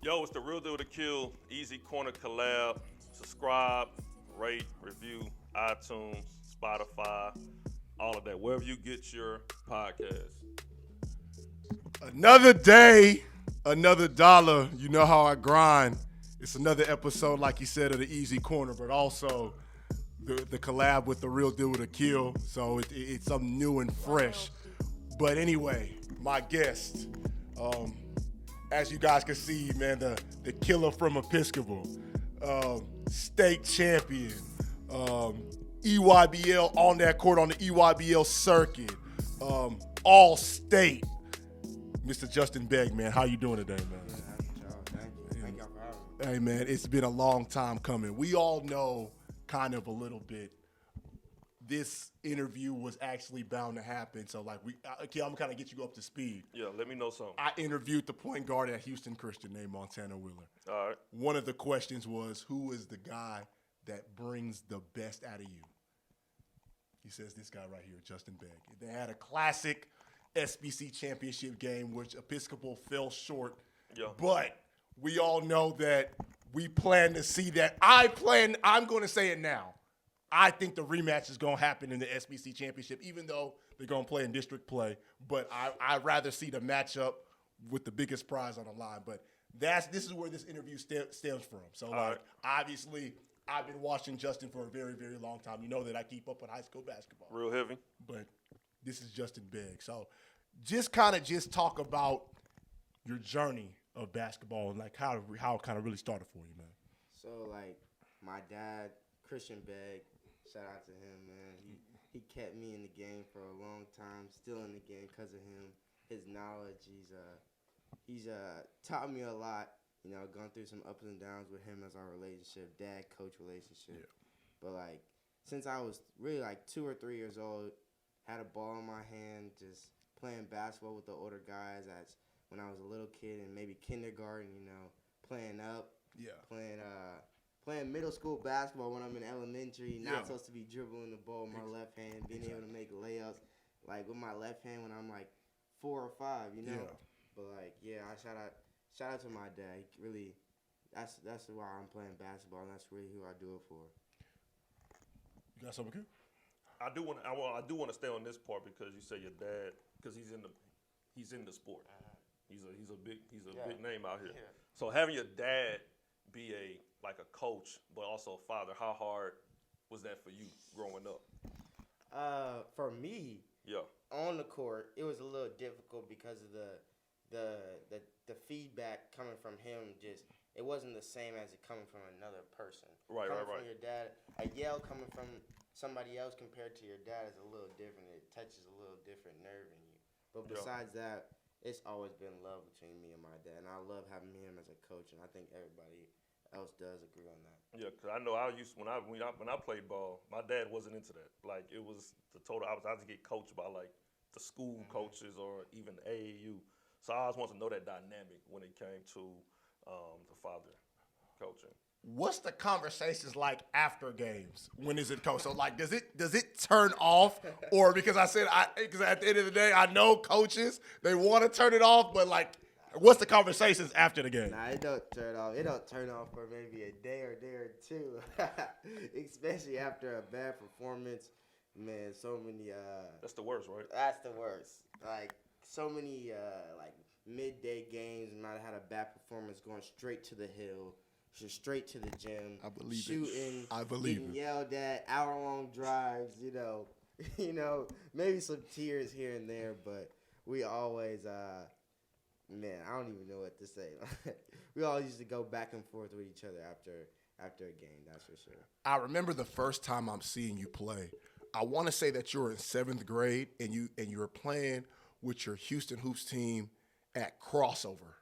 Yo, it's the Real Deal to Kill EasyCorner collab. Subscribe, rate, review, iTunes, Spotify, all of that. Wherever you get your podcast. Another day, another dollar. You know how I grind. It's another episode, like you said, of the Easy Corner, but also the collab with the Real Deal to Kill. So it's something new and fresh. But anyway, my guest, as you guys can see, man, the killer from Episcopal, state champion, EYBL on that court on the EYBL circuit, all state. Mr. Justin Begg, man, how you doing today, man? Thank y'all for having me. Hey, man, it's been a long time coming. We all know kind of a little bit. This interview was actually bound to happen. So, like, okay, I'm kind of get you up to speed. Yeah, let me know something. I interviewed the point guard at Houston Christian named Montana Wheeler. All right. One of the questions was, who is the guy that brings the best out of you? He says, this guy right here, Justin Begg. They had a classic SBC championship game, which Episcopal fell short. Yeah. But we all know that we plan to see that. I'm going to say it now. I think the rematch is going to happen in the SBC championship, even though they're going to play in district play. But I'd rather see the matchup with the biggest prize on the line. But this is where this interview stems from. So, obviously, I've been watching Justin for a very, very long time. You know that I keep up with high school basketball. Real heavy. But this is Justin Begg. So just talk about your journey of basketball and like how it kind of really started for you, man. So, like, my dad, Christian Begg, shout out to him, man. He kept me in the game for a long time, still in the game because of him. His knowledge, he's taught me a lot. You know, gone through some ups and downs with him as our relationship, dad-coach relationship. Yeah. But, like, since I was really, like, 2 or 3 years old, had a ball in my hand, just playing basketball with the older guys when I was a little kid and maybe kindergarten, you know, playing up. Yeah. Playing middle school basketball when I'm in elementary, not supposed to be dribbling the ball with my left hand, being able to make layups, like, with my left hand when I'm, like, 4 or 5, you know? Yeah. But, like, yeah, I shout out to my dad. He really, that's why I'm playing basketball, and that's really who I do it for. You got something, Q? I do want to stay on this part because you say your dad, because he's in the sport. He's a big name out here. Yeah. So having your dad be a coach, but also a father, how hard was that for you growing up? For me, on the court, it was a little difficult because of the feedback coming from him. Just it wasn't the same as it coming from another person. Right. From your dad, a yell coming from somebody else compared to your dad is a little different. It touches a little different nerve in you. But besides that, it's always been love between me and my dad, and I love having him as a coach, and I think everybody else does agree on that. Yeah, because I know when I played ball, my dad wasn't into that. Like, it was the total opposite. I was to get coached by like the school coaches or even the AAU. So I always wanted to know that dynamic when it came to the father coaching. What's the conversations like after games? When is it coach? So like, does it turn off, or because at the end of the day, I know coaches, they want to turn it off, but like, what's the conversations after the game? Nah, it don't turn off. It don't turn off for maybe a day or two, especially after a bad performance. Man, so many. That's the worst, right? That's the worst. Like, so many like midday games, might have had a bad performance, going straight to the hill. Straight to the gym. I believe shooting, it. I believe getting yelled at, hour-long drives. You know, maybe some tears here and there, but we always, man, I don't even know what to say. We all used to go back and forth with each other after a game. That's for sure. I remember the first time I'm seeing you play. I want to say that you were in 7th grade and you were playing with your Houston Hoops team at Crossover.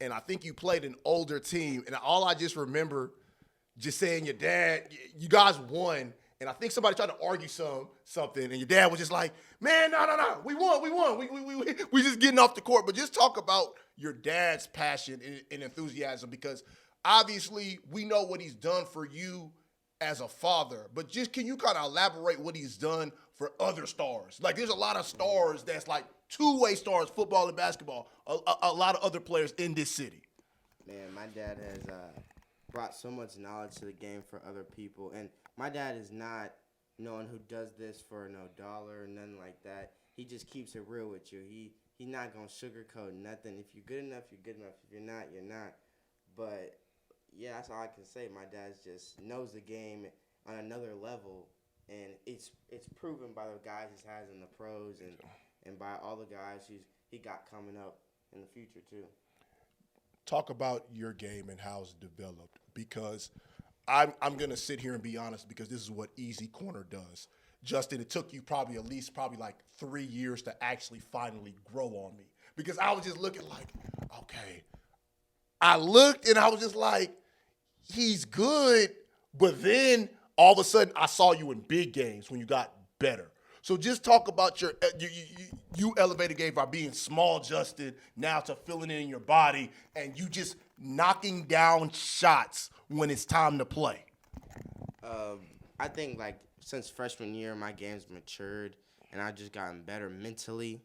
And I think you played an older team. And all I just remember just saying your dad, you guys won. And I think somebody tried to argue something. And your dad was just like, man, no. We won. We just getting off the court. But just talk about your dad's passion and enthusiasm, because obviously we know what he's done for you as a father. But just can you kind of elaborate what he's done for other stars? Like, there's a lot of stars that's like two-way stars, football and basketball, a lot of other players in this city. Man, my dad has brought so much knowledge to the game for other people. And my dad is not no one who does this for no dollar or nothing like that. He just keeps it real with you. He's not going to sugarcoat nothing. If you're good enough, you're good enough. If you're not, you're not. But, yeah, that's all I can say. My dad just knows the game on another level. And it's proven by the guys he has in the pros and by all the guys he got coming up in the future, too. Talk about your game and how it's developed, because I'm going to sit here and be honest, because this is what EasyCorner does. Justin, it took you probably like 3 years to actually finally grow on me, because I was just looking like, okay. I looked and I was just like, he's good, but then all of a sudden I saw you in big games when you got better. So just talk about you elevated game by being small, Justin, now to filling in your body, and you just knocking down shots when it's time to play. I think, like, since freshman year, my game's matured, and I've just gotten better mentally.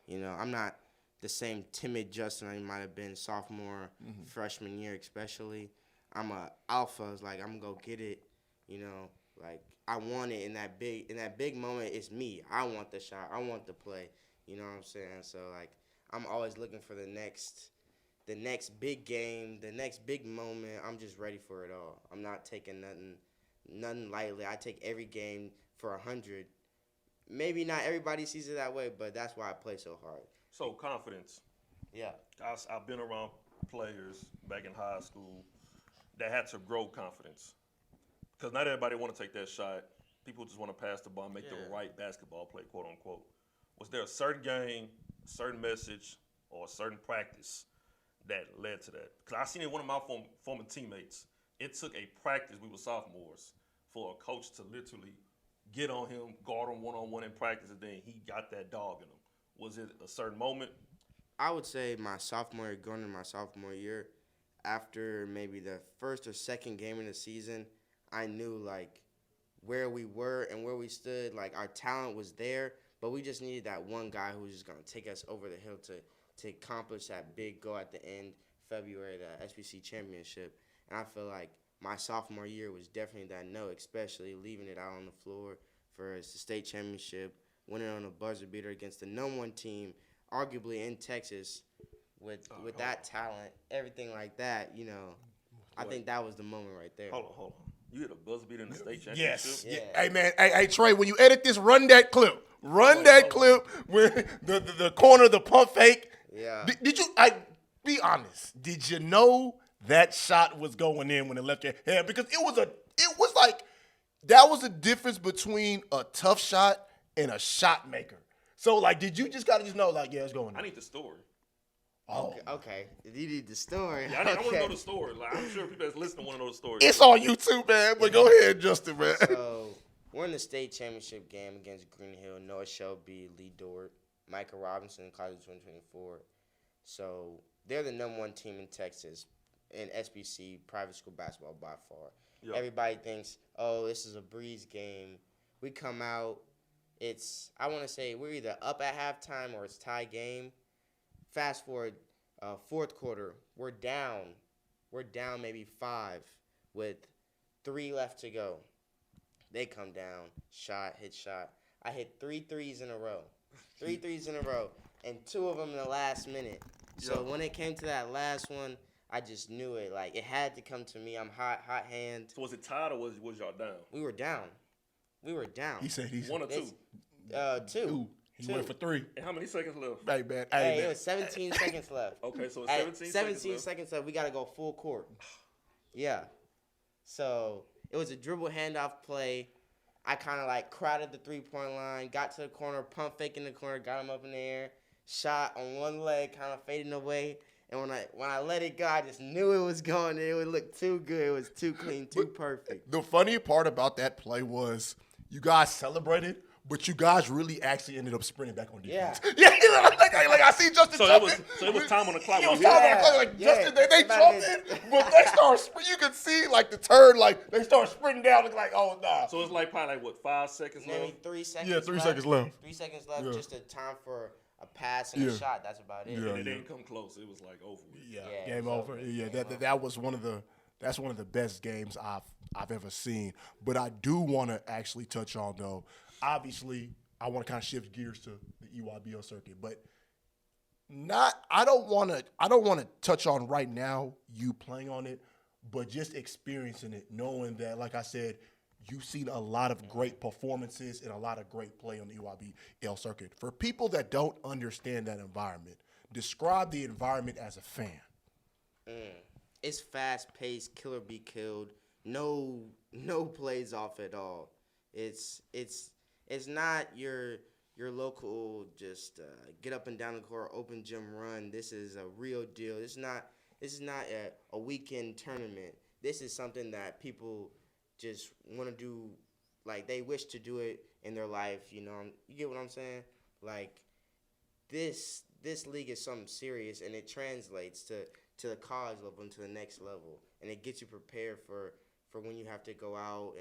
You know, I'm not the same timid Justin I might have been sophomore, freshman year especially. I'm a alpha. It's like, I'm going to go get it, you know, like, I want it in that big moment. It's me. I want the shot. I want the play. You know what I'm saying? So, like, I'm always looking for the next big game, the next big moment. I'm just ready for it all. I'm not taking nothing lightly. I take every game for 100. Maybe not everybody sees it that way, but that's why I play so hard. So confidence. Yeah. I've been around players back in high school that had to grow confidence. Because not everybody want to take that shot. People just want to pass the ball, make the right basketball play, quote unquote. Was there a certain game, a certain message, or a certain practice that led to that? Because I seen it one of my former teammates. It took a practice, we were sophomores, for a coach to literally get on him, guard him one-on-one in practice, and then he got that dog in him. Was it a certain moment? I would say my sophomore year, going into my sophomore year, after maybe the first or second game of the season, I knew, like, where we were and where we stood. Like, our talent was there, but we just needed that one guy who was just going to take us over the hill to accomplish that big goal at the end, February, the SBC championship. And I feel like my sophomore year was definitely that note, especially leaving it out on the floor for the state championship, winning on a buzzer beater against the #1 team, arguably in Texas, with that talent, everything like that, you know. I think that was the moment right there. Hold on. You hit a buzzer beater in the state championship? Yes. Yeah. Hey, man. Hey, Trey, when you edit this, run that clip. Run that clip with the corner, the pump fake. Yeah. Did you, be honest, did you know that shot was going in when it left your hand? Because it was like, that was the difference between a tough shot and a shot maker. So, like, did you just got to just know, like, yeah, it's going in? I need the story. Oh. Okay. You need the story. Yeah, I want to know the story. Like, I'm sure people that's listening want to know the story. It's on YouTube, man. But go ahead, Justin, man. So, we're in the state championship game against Green Hill, Noah Shelby, Lee Dort, Micah Robinson, College of 2024. So, they're the #1 team in Texas in SBC private school basketball by far. Yep. Everybody thinks, oh, this is a breeze game. We come out, I want to say we're either up at halftime or it's tie game. Fast forward, fourth quarter, we're down maybe 5 with 3 left to go. They come down, hit shot. I hit 3 threes in a row. 3 threes in a row, and 2 of them in the last minute. So when it came to that last one, I just knew it. Like, it had to come to me. I'm hot hand. So was it tied or was y'all down? We were down. He said he's 1 or 2? 2. He went for 3. And how many seconds left? Hey, man. It was 17 seconds left. Okay, so it's 17 seconds left. We got to go full court. Yeah. So it was a dribble handoff play. I kind of, like, crowded the three-point line, got to the corner, pump fake in the corner, got him up in the air, shot on one leg, kind of fading away. And when I let it go, I just knew it was going. It would look too good. It was too clean, too perfect. The funny part about that play was you guys celebrated, but you guys really actually ended up sprinting back on defense. Yeah, like I see Justin. So it was time on the clock. It was time on the clock. Like Justin, they jumped in, but they started. You could see like the turn, like they started sprinting down. Look like, oh nah. So it's like probably like what, 5 seconds left? Maybe 3 seconds. Yeah, 3 seconds left. 3 seconds left. Yeah. Just a time for a pass and a shot. That's about it. And it didn't come close. It was like over with. Yeah, game over. Yeah, that was one of the best games I've ever seen. But I do want to actually touch on, though. Obviously, I want to kind of shift gears to the EYBL circuit, but I don't want to touch on right now you playing on it, but just experiencing it, knowing that, like I said, you've seen a lot of great performances and a lot of great play on the EYBL circuit. For people that don't understand that environment, describe the environment as a fan. It's fast-paced, kill or be killed. No plays off at all. It's not your local just get up and down the court, open gym run. This is a real deal. This is not a weekend tournament. This is something that people just want to do, like they wish to do it in their life. You get what I'm saying? Like this league is something serious, and it translates to the college level and to the next level, and it gets you prepared for when you have to go out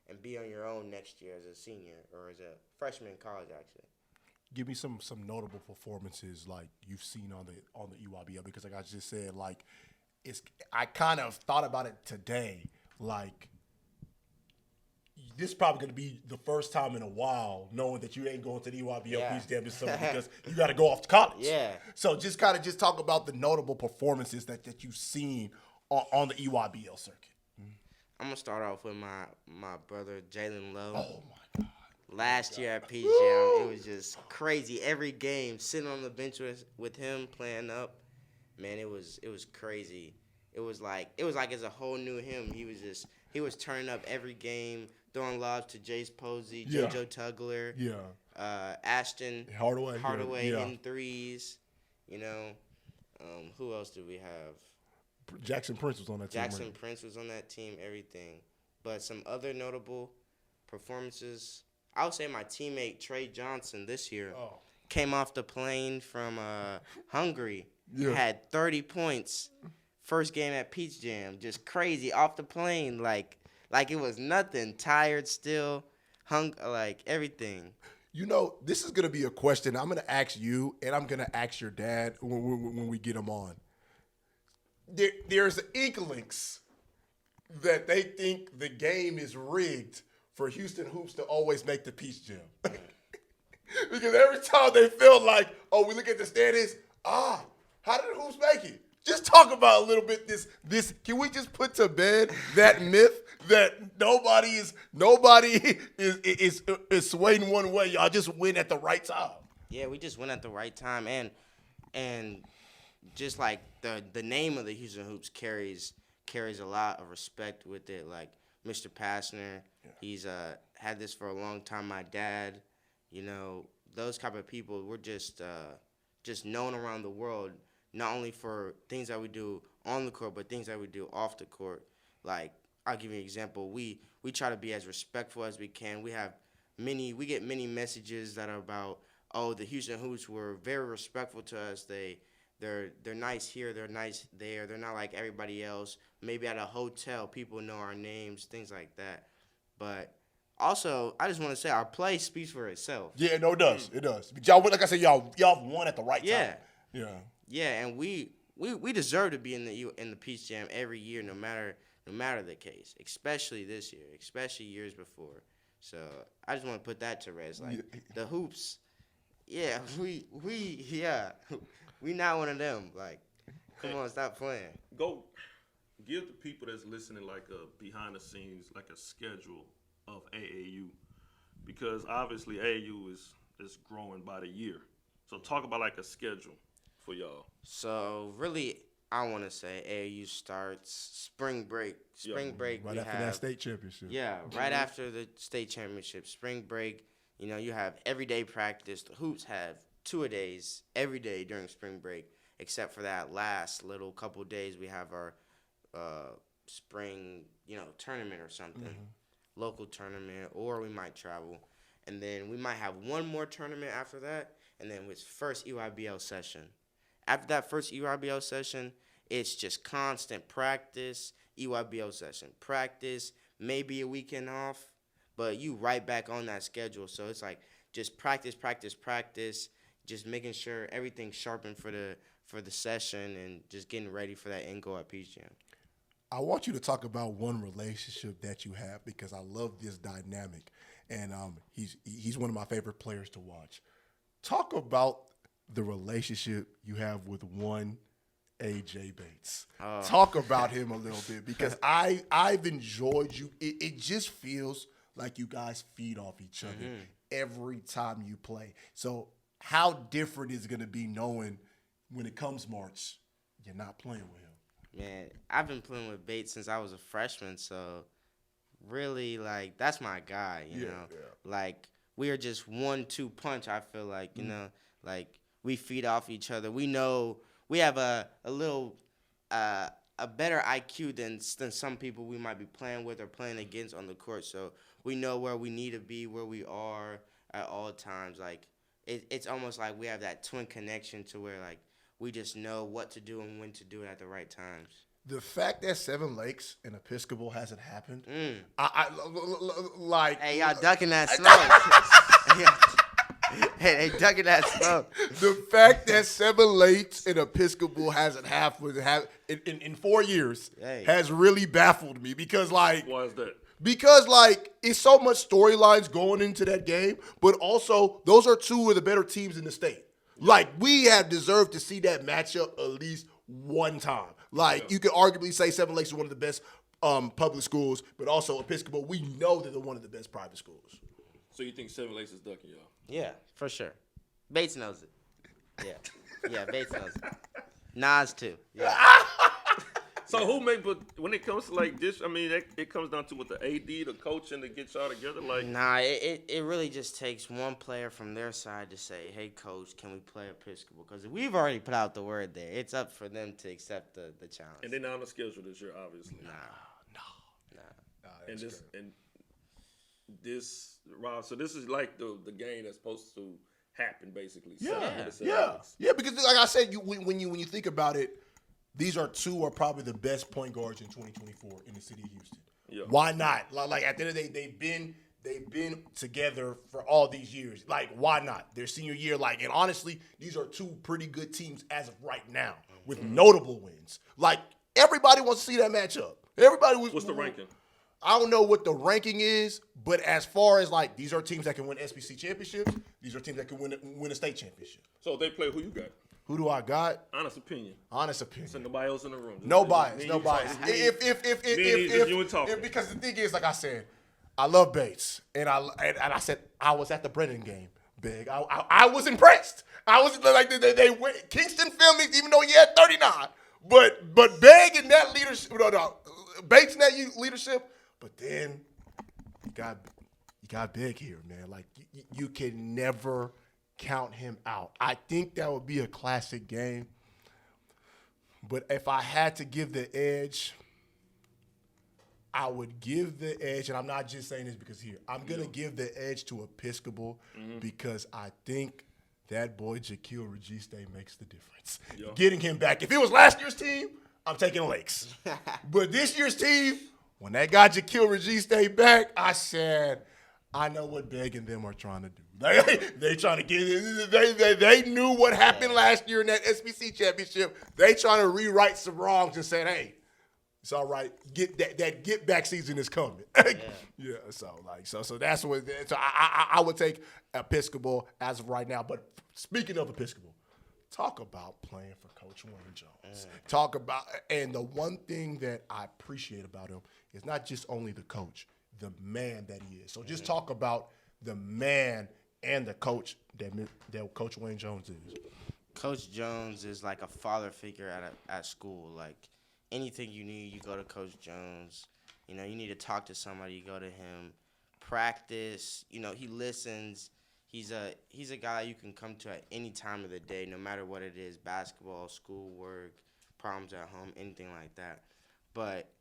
and be on your own next year as a senior or as a freshman in college, actually. Give me some notable performances like you've seen on the EYBL, because like I just said, like I kind of thought about it today, like this is probably going to be the first time in a while knowing that you ain't going to the EYBL Peach Jam this summer because you got to go off to college. Yeah. So just talk about the notable performances that you've seen on the EYBL circuit. I'm going to start off with my brother, Jalen Lowe. Oh, my God. Last year at Peach Jam, it was just crazy. Every game, sitting on the bench with him, playing up, man, it was crazy. It was like it's a whole new him. He was turning up every game, throwing lobs to Jace Posey, JoJo Tugler, Ashton Hardaway hitting threes. Who else do we have? Jackson Prince was on that team. Jackson Prince was on that team, everything. But some other notable performances, I would say my teammate Trey Johnson this year came off the plane from Hungary, had 30 points, first game at Peach Jam, just crazy, off the plane, like it was nothing, tired still, like everything. This is going to be a question I'm going to ask you, and I'm going to ask your dad when we get him on. There's inklings that they think the game is rigged for Houston Hoops to always make the Peach Jam. Because every time they feel like, we look at the standings, how did the Hoops make it? Just talk about a little bit this. Can we just put to bed that myth that nobody is swaying one way? Y'all just win at the right time. Yeah, we just win at the right time, and just like the name of the Houston Hoops carries a lot of respect with it. Like Mr. Passner, he's had this for a long time. My dad, those type of people. We're just known around the world, not only for things that we do on the court, but things that we do off the court. Like, I'll give you an example. We try to be as respectful as we can. We get many messages that are about, the Houston Hoops were very respectful to us. They're nice here, they're nice there. They're not like everybody else. Maybe at a hotel, people know our names, things like that. But also, I just want to say our play speaks for itself. Yeah, no, it does. It does. But y'all, like I said, y'all won at the right time. Yeah, and we deserve to be in the Peach Jam every year, no matter the case. Especially this year, especially years before. So I just want to put that to rest. Like the Hoops, we not one of them. Like, come on, stop playing. Go give the people that's listening like a behind the scenes, like a schedule of AAU, because obviously AAU is growing by the year. So talk about like a schedule for y'all. So really, I want to say AAU starts spring break. Right after that state championship. Yeah, right after the state championship. Spring break, you have everyday practice. The Hoops have 2-a-days every day during spring break, except for that last little couple days we have our spring, tournament or something, local tournament, or we might travel. And then we might have one more tournament after that, and then it's first EYBL session. After that first EYBL session, it's just constant practice, EYBL session, practice, maybe a weekend off, but you right back on that schedule. So it's like just practice. just making sure everything's sharpened for the session and just getting ready for that end goal at Peach Jam. I want you to talk about one relationship that you have because I love this dynamic, and he's one of my favorite players to watch. Talk about the relationship you have with one AJ Bates. Talk about him a little bit because I've enjoyed you. It just feels like you guys feed off each other every time you play. So how different is it going to be knowing when it comes March, you're not playing with him? Man, I've been playing with Bates since I was a freshman, so really, like, that's my guy, you know? Yeah. Like, we are just 1-2 punch, I feel like, you know? Like, we feed off each other. We know we have a little a better IQ than some people we might be playing with or playing against on the court, so we know where we need to be, where we are at all times. Like, it's almost like we have that twin connection to where, like, we just know what to do and when to do it at the right times. The fact that Seven Lakes and Episcopal hasn't happened, like... Hey, y'all ducking that smoke. Hey, they ducking that smoke. The fact that Seven Lakes and Episcopal hasn't happened in 4 years has really baffled me because, like... Why is that? Because, like, it's so much storylines going into that game, but also those are two of the better teams in the state. Like, we have deserved to see that matchup at least one time. Like, you could arguably say Seven Lakes is one of the best public schools, but also Episcopal, we know that they're one of the best private schools. So you think Seven Lakes is ducking y'all? Yeah, for sure. Bates knows it. Yeah, Bates knows it. Nas, too. Yeah. So but when it comes to like this, I mean, it comes down to what the AD, the coach, and to get y'all together. Like, nah, it really just takes one player from their side to say, "Hey, coach, can we play Episcopal?" Because we've already put out the word there. It's up for them to accept the challenge. And they're not on the schedule this year, obviously. No. And this, Rob. So this is like the game that's supposed to happen, basically. Yeah. Because like I said, when you think about it. These are two are probably the best point guards in 2024 in the city of Houston. Yeah. Why not? Like at the end of the day, they've been together for all these years. Like, why not? Their senior year, like, and honestly, these are two pretty good teams as of right now with notable wins. Like, everybody wants to see that matchup. What's the ranking? I don't know what the ranking is, but as far as like these are teams that can win SBC championships, these are teams that can win a state championship. So if they play, who you got? Who do I got? Honest opinion. So nobody else in the room. No bias. If because the thing is, like I said, I love Bates, and I said I was at the Brennan game. Big. I was impressed. I was like they went. Kingston filmed me, even though he had 39. But Begg in that leadership, Bates in that leadership. But then you got Begg here, man. Like you can never count him out. I think that would be a classic game. But if I had to give the edge, I would give the edge, and I'm not just saying this because here. I'm going to give the edge to Episcopal because I think that boy Jaquil Registe makes the difference. Yeah. Getting him back. If it was last year's team, I'm taking Lakes. But this year's team, when they got Jaquil Registe back, I said, I know what Begg and them are trying to do. They trying to get it. They knew what happened last year in that SBC championship. They trying to rewrite some wrongs and said, hey, it's all right. That get back season is coming. So that's what. So I would take Episcopal as of right now. But speaking of Episcopal, talk about playing for Coach Wayne Jones. Talk about, and the one thing that I appreciate about him is not just only the coach, the man that he is. So just talk about the man and the coach that Coach Wayne Jones is. Coach Jones is like a father figure at school. Like anything you need, you go to Coach Jones. You know, you need to talk to somebody, you go to him. Practice, you know, he listens. He's a guy you can come to at any time of the day, no matter what it is, basketball, schoolwork, problems at home, anything like that. But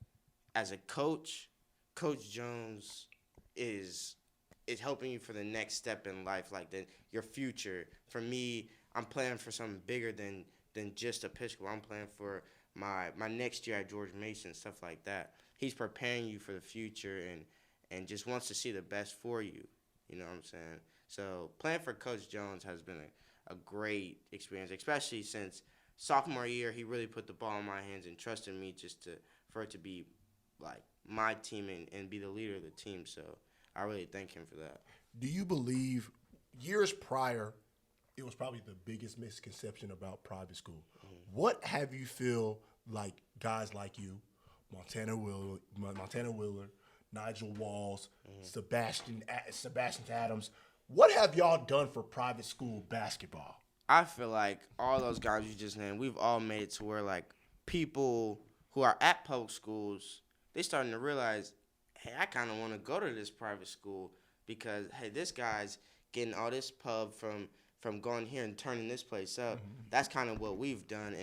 as a coach, Coach Jones is helping you for the next step in life, like your future. For me, I'm planning for something bigger than just Episcopal. I'm planning for my next year at George Mason, stuff like that. He's preparing you for the future and just wants to see the best for you. You know what I'm saying? So playing for Coach Jones has been a great experience, especially since sophomore year he really put the ball in my hands and trusted me for it to be like my team and be the leader of the team. So I really thank him for that. Do you believe years prior, it was probably the biggest misconception about private school? Mm-hmm. What have you feel like guys like you, Montana Wheeler, Nigel Walls, Sebastian Adams, what have y'all done for private school basketball? I feel like all those guys you just named, we've all made it to where like people who are at public schools, they starting to realize, hey, I kind of want to go to this private school because, hey, this guy's getting all this pub from going here and turning this place up. Mm-hmm. That's kind of what we've done,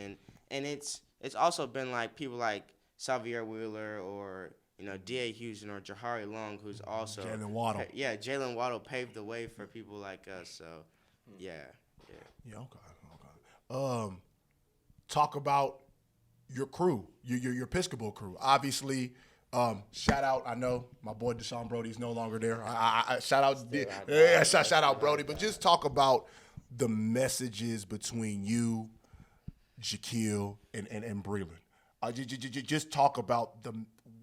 and it's also been like people like Xavier Wheeler or D.A. Houston or Jahari Long, who's also Jalen Waddle. Yeah, Jalen Waddle paved the way for people like us. So, yeah. Okay. Talk about your crew, your Episcopal crew. Obviously, shout out. I know my boy Deshaun Brody's no longer there. I shout out. Shout out Brody. But just talk about the messages between you, Jaquil, and Breland. Just talk about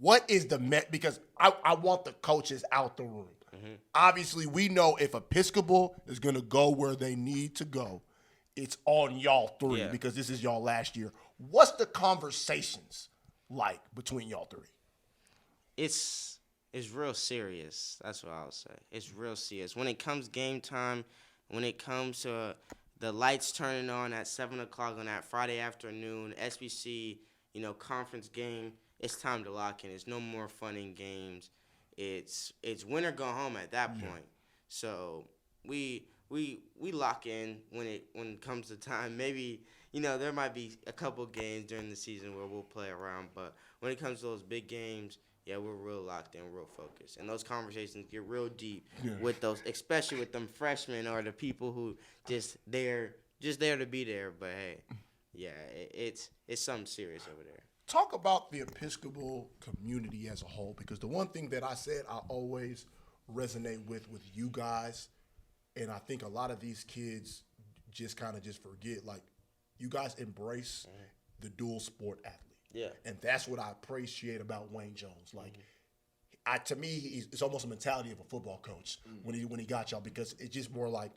what is the because I want the coaches out the room. Mm-hmm. Obviously, we know if Episcopal is going to go where they need to go, it's on y'all three because this is y'all last year. What's the conversations like between y'all three? It's real serious. That's what I'll say. It's real serious. When it comes game time, when it comes to the lights turning on at 7 o'clock on that Friday afternoon, SBC, conference game, it's time to lock in. It's no more fun in games. It's win or go home at that point. So we lock in when it comes to time. Maybe there might be a couple games during the season where we'll play around, but when it comes to those big games, we're real locked in, real focused, and those conversations get real deep with those, especially with them freshmen or the people who just there to be there. But hey, it's something serious over there. Talk about the Episcopal community as a whole, because the one thing that I said I always resonate with you guys, and I think a lot of these kids just kind of forget, like, you guys embrace the dual sport athlete. Yeah. And that's what I appreciate about Wayne Jones. Like, to me, it's almost a mentality of a football coach when he got y'all, because it's just more like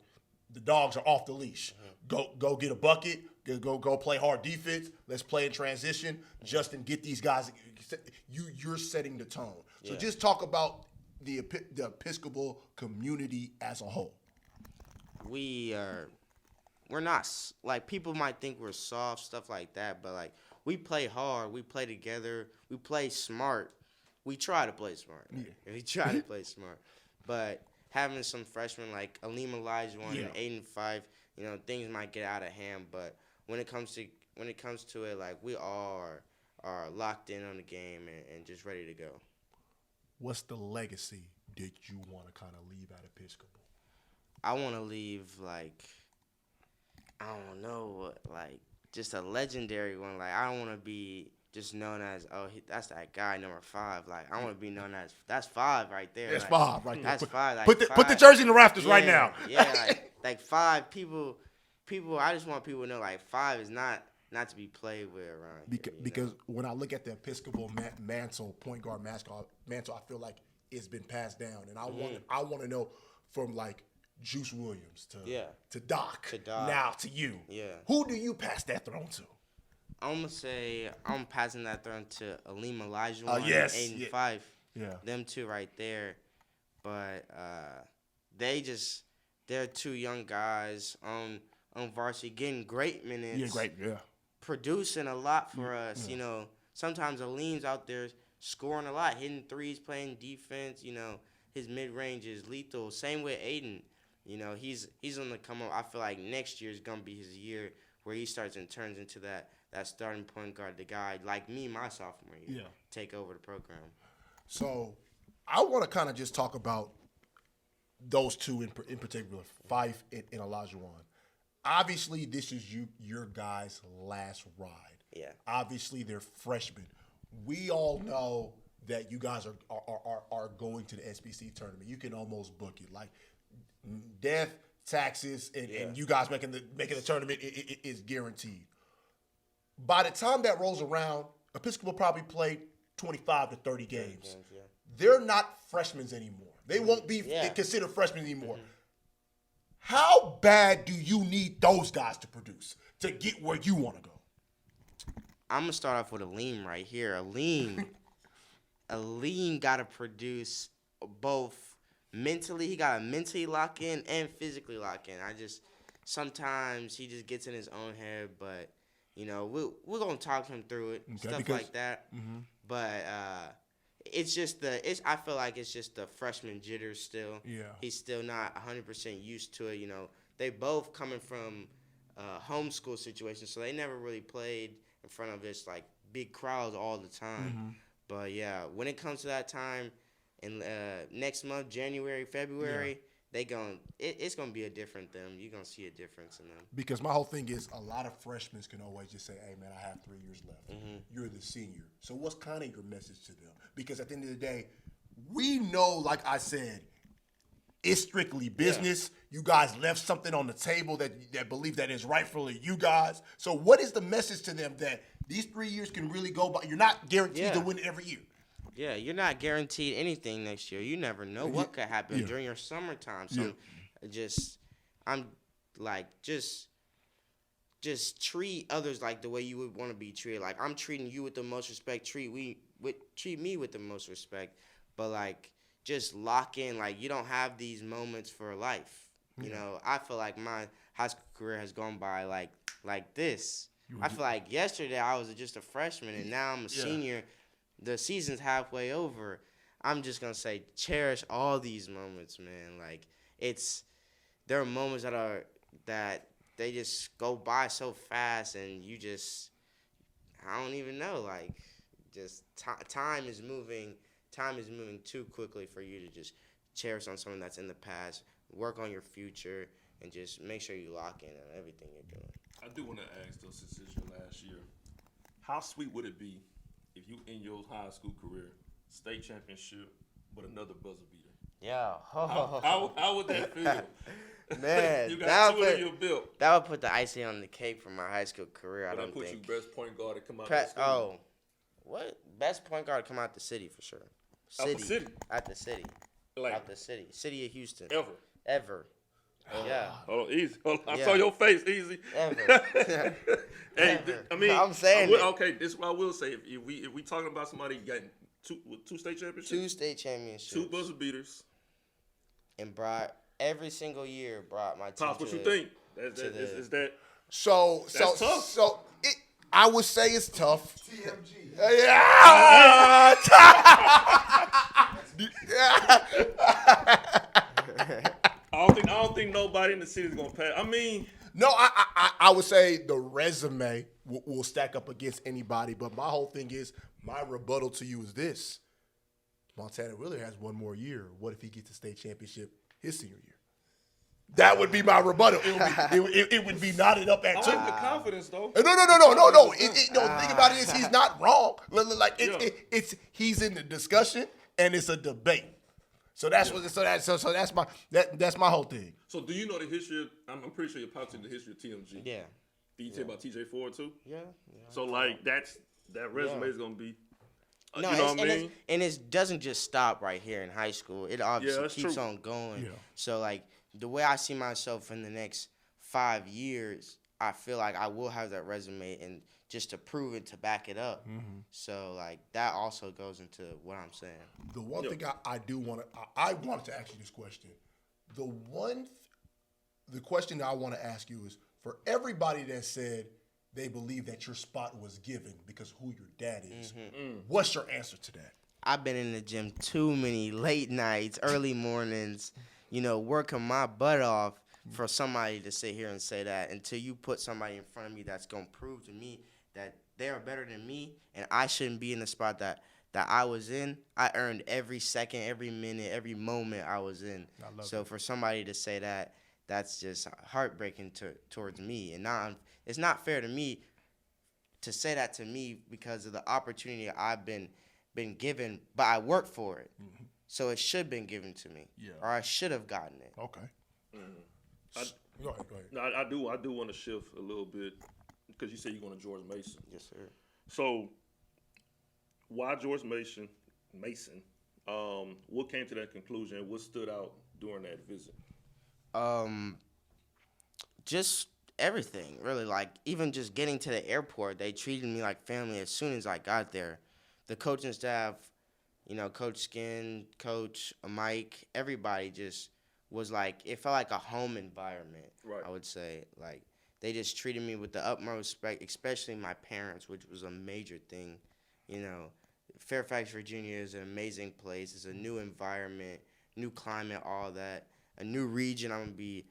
the dogs are off the leash. Go get a bucket. Go play hard defense. Let's play in transition. Justin, get these guys. You're setting the tone. So just talk about the Episcopal community as a whole. We're not, like, people might think we're soft, stuff like that, but like, we play hard, we play together, we play smart. We try to play smart. Yeah. We try to play smart. But having some freshmen like Aleem Elijah and Aiden Fife, things might get out of hand. But when it comes to it, like, we all are locked in on the game and just ready to go. What's the legacy that you want to kind of leave at Episcopal? I want to leave, like, I don't know, like, just a legendary one. Like, I don't want to be just known as, that's that guy, number 5. Like, I want to be known as, that's 5 right there. That's like, 5 right there. That's 5. Like, put the jersey in the rafters right now. like 5 people. I just want people to know, like, 5 is not to be played with around here, because when I look at the Episcopal mantle, point guard mantle, I feel like it's been passed down, and I want to know from, like, Juice Williams to Doc, now to you. Yeah. Who do you pass that throne to? I'm going to say I'm passing that throne to Aleem Elijah and Aiden Fife. Yeah. Them two right there. But they're 2 young guys on varsity getting great minutes. Producing a lot for us. Sometimes Aleem's out there scoring a lot, hitting threes, playing defense. His mid-range is lethal. Same with Aiden. He's on the come up. I feel like next year is going to be his year where he starts and turns into that starting point guard, the guy like me, my sophomore year, take over the program. So I want to kind of just talk about those 2 in particular, Fife and Elijah. Obviously, this is your guys' last ride. Yeah. Obviously, they're freshmen. We all know that you guys are going to the SBC tournament. You can almost book it. Like, death taxes, and you guys making the tournament is guaranteed. By the time that rolls around, Episcopal probably played 25 to 30 games. They're not freshmen anymore. They won't be considered freshmen anymore. How bad do you need those guys to produce to get where you want to go? I'm going to start off with Aleem right here. Aleem got to produce both mentally. He got to mentally lock in and physically lock in. Sometimes he just gets in his own head, but, we're going to talk him through it, stuff like that. Mm-hmm. But I feel like it's just the freshman jitters still. Yeah. He's still not 100% used to it. They both coming from homeschool situations, so they never really played in front of this like big crowds all the time. Mm-hmm. But yeah, when it comes to that time in next month, January, February, it's gonna be a different them. You're gonna see a difference in them. Because my whole thing is a lot of freshmen can always just say, "Hey man, I have 3 years left. Mm-hmm. You're the senior." So what's kind of your message to them? Because at the end of the day, we know, like I said, it's strictly business. Yeah. You guys left something on the table that believe that is rightfully you guys. So what is the message to them that these 3 years can really go by? You're not guaranteed to win it every year. Yeah, you're not guaranteed anything next year. You never know what could happen during your summertime. So just treat others like the way you would want to be treated. Like, I'm treating you with the most respect. Treat me with the most respect. But like, just lock in. Like, you don't have these moments for life. I feel like my high school career has gone by like this. I feel like yesterday I was just a freshman, and now I'm a senior. The season's halfway over. I'm just gonna say, cherish all these moments, man. Like, there are moments that they just go by so fast, and I don't even know. Like, just time is moving. Time is moving too quickly for you to just cherish on something that's in the past. Work on your future, and just make sure you lock in on everything you're doing. I do want to ask, though, since it's your last year, how sweet would it be if you, in your high school career, state championship, but another buzzer beater? Yeah. How would that feel? Man, you got two in your belt. That would put the icing on the cake for my high school career. But I put you best point guard to come out the school. Oh, what? Best point guard to come out the city for sure. Out the city? Out the city. Like, out the city. City of Houston. Ever. Yeah. Hold on, easy. I saw your face, easy. Ever. Hey, I mean, I'm saying okay, this is what I will say. If we talking about somebody getting two state championships? 2 state championships. 2 buzzer beaters. And every single year brought my team. Pops, what you think? Is that that's tough? So I would say it's tough. TMG. I don't think nobody in the city is gonna pass. I mean, no, I would say the resume will stack up against anybody. But my whole thing is, my rebuttal to you is this: Montana really has 1 more year. What if he gets the state championship his senior year? That would be my rebuttal. It would be knotted up at 2. I like the confidence, though. No. No. The thing about it is, he's not wrong. Like, he's in the discussion, and it's a debate. So that's that's my whole thing. So do you know the history? I'm pretty sure you're probably the history of TMG. Yeah. Did you tell about TJ Ford too? Yeah. So like that resume is gonna be. No, you know what I mean? And it doesn't just stop right here in high school. It obviously keeps on going. Yeah. So like, the way I see myself in the next 5 years, I feel like I will have that resume, and just to prove it, to back it up. Mm-hmm. So like, that also goes into what I'm saying. The one thing I wanted to ask you this question. The question that I want to ask you is, for everybody that said they believe that your spot was given because who your dad is, what's your answer to that? I've been in the gym too many late nights, early mornings, working my butt off for somebody to sit here and say that, until you put somebody in front of me that's going to prove to me that they are better than me, and I shouldn't be in the spot that I was in. I earned every second, every minute, every moment I was in. So for somebody to say that, that's just heartbreaking towards me. And it's not fair to me to say that to me, because of the opportunity I've been given, but I worked for it. Mm-hmm. So it should have been given to me, or I should have gotten it. Okay. Go ahead. No, I do want to shift a little bit because you said you're going to George Mason. Yes, sir. So, why George Mason? What came to that conclusion? What stood out during that visit? Just everything, really. Like, even just getting to the airport, they treated me like family as soon as I got there. The coaching staff, Coach Skin, Coach Mike, everybody just was like, it felt like a home environment, right. I would say. Like, they just treated me with the utmost respect, especially my parents, which was a major thing. Fairfax, Virginia is an amazing place. It's a new environment, new climate, all that. A new region I'm going to be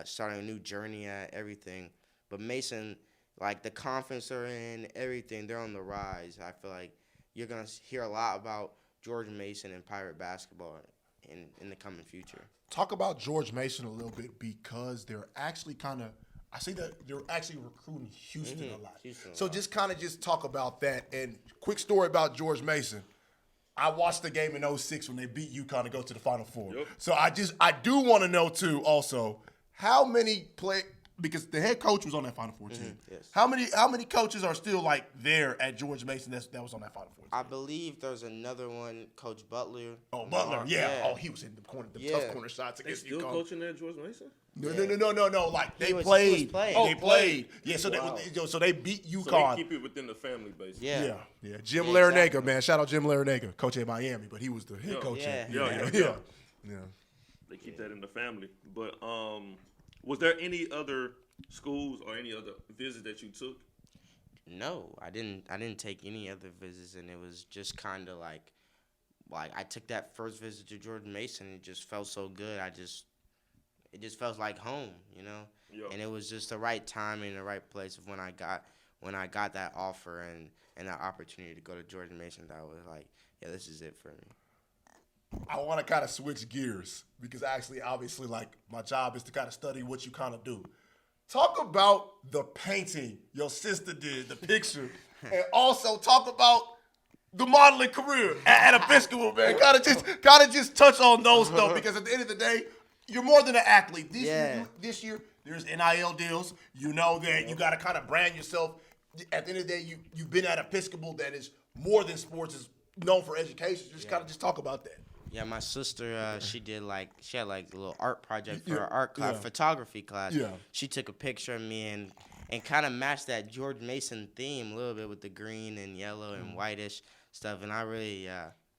starting a new journey at, everything. But Mason, like the conference they're in, everything, they're on the rise. I feel like you're going to hear a lot about George Mason and Pirate basketball in the coming future. Talk about George Mason a little bit because they're actually I see that they're actually recruiting Houston a lot. So just talk about that. And quick story about George Mason. I watched the game in 2006 when they beat UConn to go to the Final Four. Yep. So I do want to know too also how many because the head coach was on that Final Four team. Yes. How many coaches are still like there at George Mason that was on that Final Four team? I believe there's another one, Coach Butler. Oh, Butler, yeah. Oh, he was in the corner, tough corner shots They against still UConn. coaching there, George Mason? No. Like they He was played. playing. They played. Yeah, so Wow. they beat So UConn. they keep it within the family, basically. Yeah. Jim Yeah, Larinaga, exactly. man. Shout out Jim Larinaga, coach at Miami, but he was the head coach. Yeah. They keep that in the family. But was there any other schools or any other visits that you took? No, I didn't take any other visits, and it was just kind of like I took that first visit to George Mason. It just felt so good. It just felt like home, Yeah. And it was just the right time and the right place of when I got that offer and that opportunity to go to George Mason. That was like, yeah, this is it for me. I want to kind of switch gears because actually, obviously, like my job is to kind of study what you kind of do. Talk about the painting your sister did, the picture, and also talk about the modeling career at Episcopal, man. Gotta just touch on those stuff because at the end of the day, you're more than an athlete. This year, there's NIL deals. You know that you got to kind of brand yourself. At the end of the day, you've been at Episcopal that is more than sports, is known for education. Just kind of just talk about that. Yeah, my sister, she had a little art project for her art class, photography class. Yeah. She took a picture of me and kind of matched that George Mason theme a little bit with the green and yellow and whitish stuff. And I really,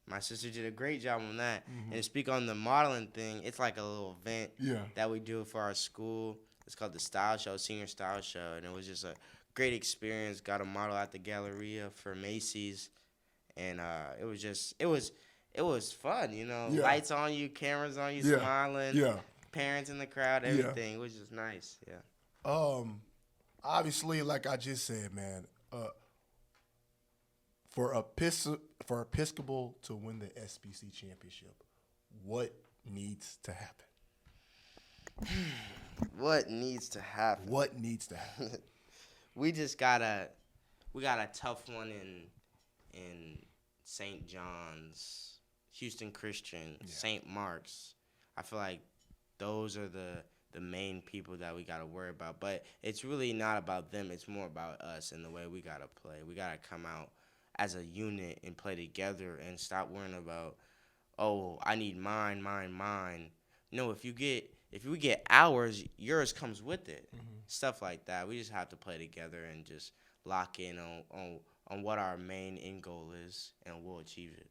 my sister did a great job on that. And to speak on the modeling thing, it's like a little event that we do for our school. It's called the Style Show, Senior Style Show. And it was just a great experience. Got a model at the Galleria for Macy's. And it was fun, Lights on you, cameras on you, smiling, parents in the crowd, everything. It was just nice, Obviously, like I just said, man, for Episcopal to win the SBC championship, what needs to happen? What needs to happen? We just got a tough one in St. John's, Houston Christian, St. Mark's. I feel like those are the main people that we got to worry about. But it's really not about them. It's more about us and the way we got to play. We got to come out as a unit and play together and stop worrying about, oh, I need mine. No, if we get ours, yours comes with it. Stuff like that. We just have to play together and just lock in on what our main end goal is, and we'll achieve it.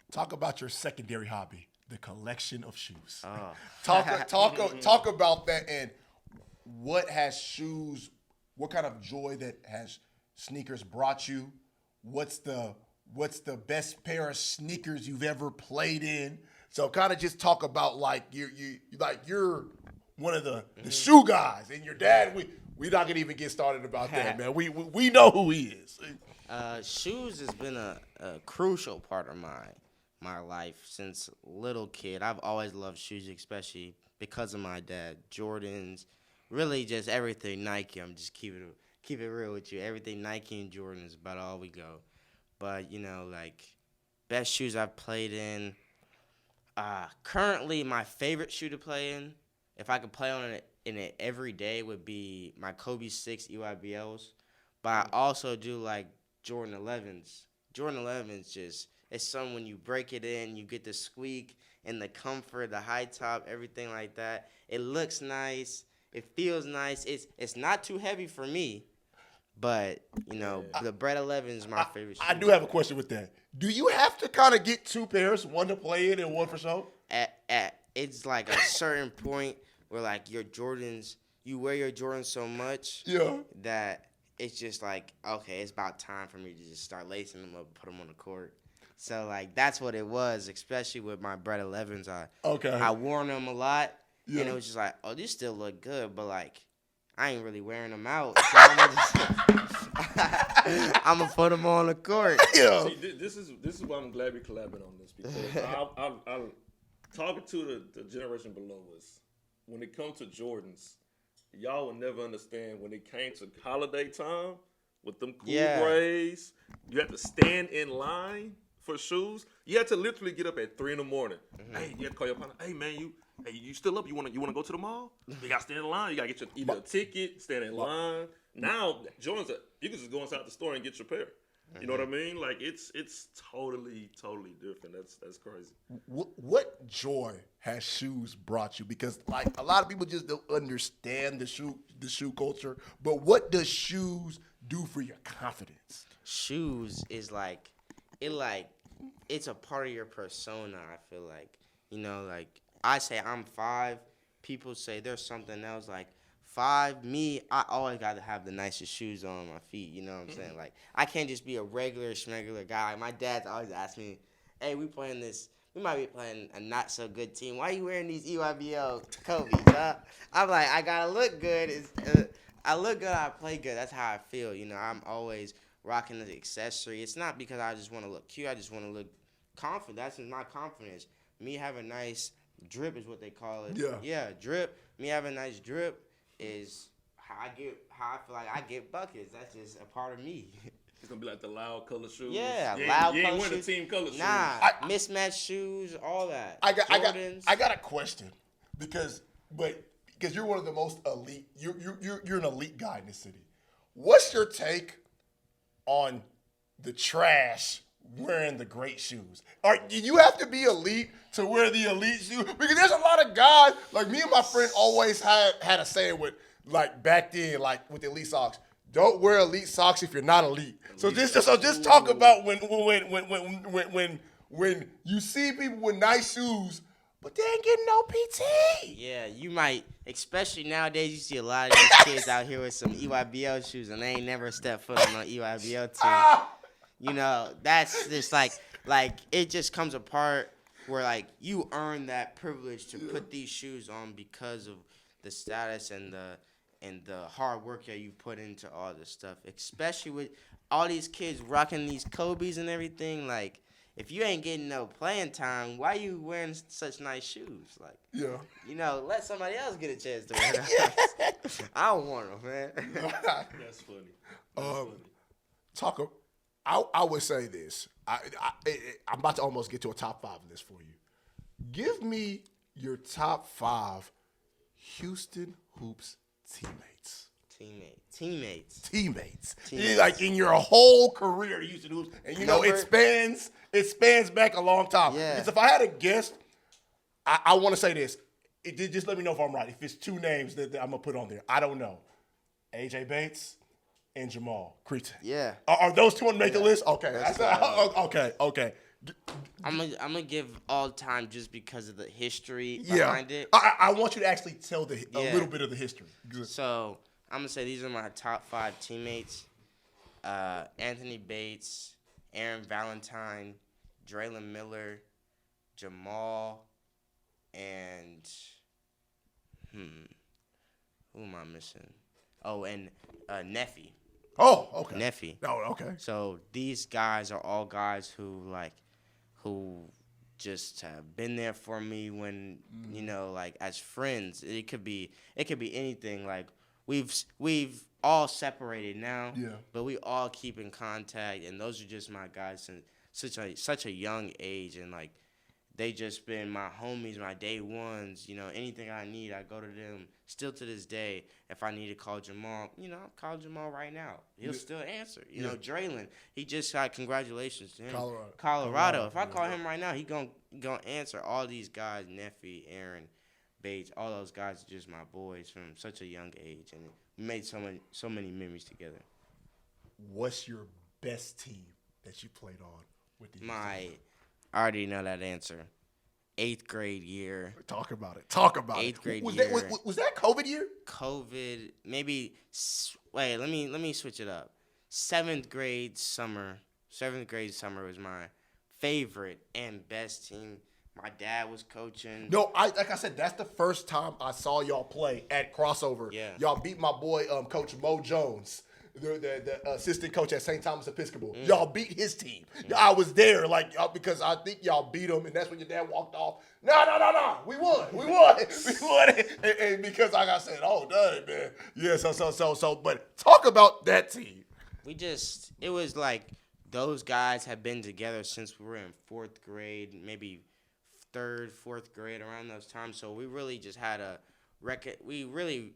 Talk about your secondary hobby, the collection of shoes. Oh. Talk about that and what kind of joy that has sneakers brought you? What's the best pair of sneakers you've ever played in? So kind of just talk about you're one of the shoe guys, and your dad. We're not gonna even get started about that, man. We know who he is. Shoes has been a crucial part of my life since little kid. I've always loved shoes, especially because of my dad. Jordans, really just everything Nike. I'm just keep it real with you. Everything Nike and Jordan is about all we go. But best shoes I've played in. Currently, my favorite shoe to play in, if I could play on it in it every day would be my Kobe 6 EYBLs, but I also do like Jordan 11s. Jordan 11s just, it's something when you break it in, you get the squeak and the comfort, the high top, everything like that. It looks nice. It feels nice. It's not too heavy for me, but, you know, the Bread 11 is my favorite shoe. I do have a question with that. Do you have to kind of get 2 pairs, one to play in and one for show? It's like a certain point where, like, your Jordans, you wear your Jordans so much that it's just like, okay, it's about time for me to just start lacing them up and put them on the court. So, like, that's what it was, especially with my Bread 11s. I worn them a lot, and it was just like, oh, these still look good, but, like, I ain't really wearing them out. So I'm going to put them on the court. See, this is why I'm glad we're collabing on this, because I'm talking to the generation below us. When it comes to Jordans, y'all will never understand when it came to holiday time with them cool grays. You had to stand in line for shoes. You had to literally get up at 3 a.m. Hey, you had to call your partner. Hey man, you still up? You wanna go to the mall? You gotta stand in line. You gotta get either a ticket, stand in line. Now Jordans, you can just go inside the store and get your pair. You know what I mean? Like it's totally different. That's crazy. What joy has shoes brought you? Because like a lot of people just don't understand the shoe culture. But what does shoes do for your confidence? Shoes is like it's a part of your persona. I feel like, you know, like I say I'm 5. People say there's something else like. 5, me, I always got to have the nicest shoes on my feet. You know what I'm saying? Like, I can't just be a regular schmegular guy. My dad's always asked me, hey, we might be playing a not-so-good team. Why are you wearing these EYBL Kobe's, huh? I'm like, I got to look good. I look good, I play good. That's how I feel. You know, I'm always rocking the accessory. It's not because I just want to look cute. I just want to look confident. That's my confidence. Me having a nice drip is what they call it. Yeah, drip. Me having a nice drip is how I feel like I get buckets. That's just a part of me. It's gonna be like the loud color shoes. Yeah, loud color shoes. You ain't wearing the team color shoes. Nah, mismatched shoes, all that. I got a question because you're one of the most elite. You're an elite guy in this city. What's your take on the trash wearing the great shoes? Do you have to be elite to wear the elite shoes? Because there's a lot of guys, like me and my friend always had a saying with, like back then, like with the elite socks, don't wear elite socks if you're not elite. So just talk about when you see people with nice shoes, but they ain't getting no PT. Yeah, you might, especially nowadays, you see a lot of these kids out here with some EYBL shoes, and they ain't never stepped foot on an EYBL team. You know, that's just like it just comes apart where like you earn that privilege to put these shoes on because of the status and the hard work that you put into all this stuff. Especially with all these kids rocking these Kobe's and everything. Like, if you ain't getting no playing time, why you wearing such nice shoes? Like, you know, let somebody else get a chance to wear them. I don't want them, man. That's funny. I would say this. I'm about to almost get to a top 5 list for you. Give me your top 5 Houston Hoops teammates. Teammates. Like in your whole career at Houston Hoops, and you know it spans back a long time. Yeah. Because if I had a guess, I want to say this. Just let me know if I'm right. If it's 2 names that I'm gonna put on there, I don't know. AJ Bates and Jamal Cretan. Yeah. Are those 2 on make the list? Okay. Okay. I'm gonna give all time just because of the history behind it. I want you to actually tell a little bit of the history. Good. So I'm gonna say these are my top 5 teammates: Anthony Bates, Aaron Valentine, Draylon Miller, Jamal, and who am I missing? Oh, and Neffy. Oh, okay. Neffy. Oh, okay. So these guys are all guys who just have been there for me when, you know, like as friends. It could be anything. Like we've all separated now, but we all keep in contact, and those are just my guys since such a young age, and like they just been my homies, my day ones. Anything I need, I go to them. Still to this day, if I need to call Jamal, I'll call Jamal right now. He'll still answer. Draylon, he just got congratulations to him. Colorado. If I call him right now, he gonna answer. All these guys, Neffy, Aaron, Bates, all those guys are just my boys from such a young age, and we made so many memories together. What's your best team that you played on with these? I already know that answer. 8th grade year. Talk about it. 8th grade year. Was that COVID year? COVID, maybe. Wait, let me switch it up. 7th grade summer. 7th grade summer was my favorite and best team. My dad was coaching. No, like I said, that's the first time I saw y'all play at Crossover. Yeah. Y'all beat my boy, Coach Mo Jones, the assistant coach at St. Thomas Episcopal. Y'all beat his team. I was there, because I think y'all beat him, and that's when your dad walked off. No, we won. And because, like I said, oh, dang, man. Yeah, but talk about that team. It was like those guys have been together since we were in 4th grade, maybe 3rd, 4th grade, around those times. So we really just had a record. We really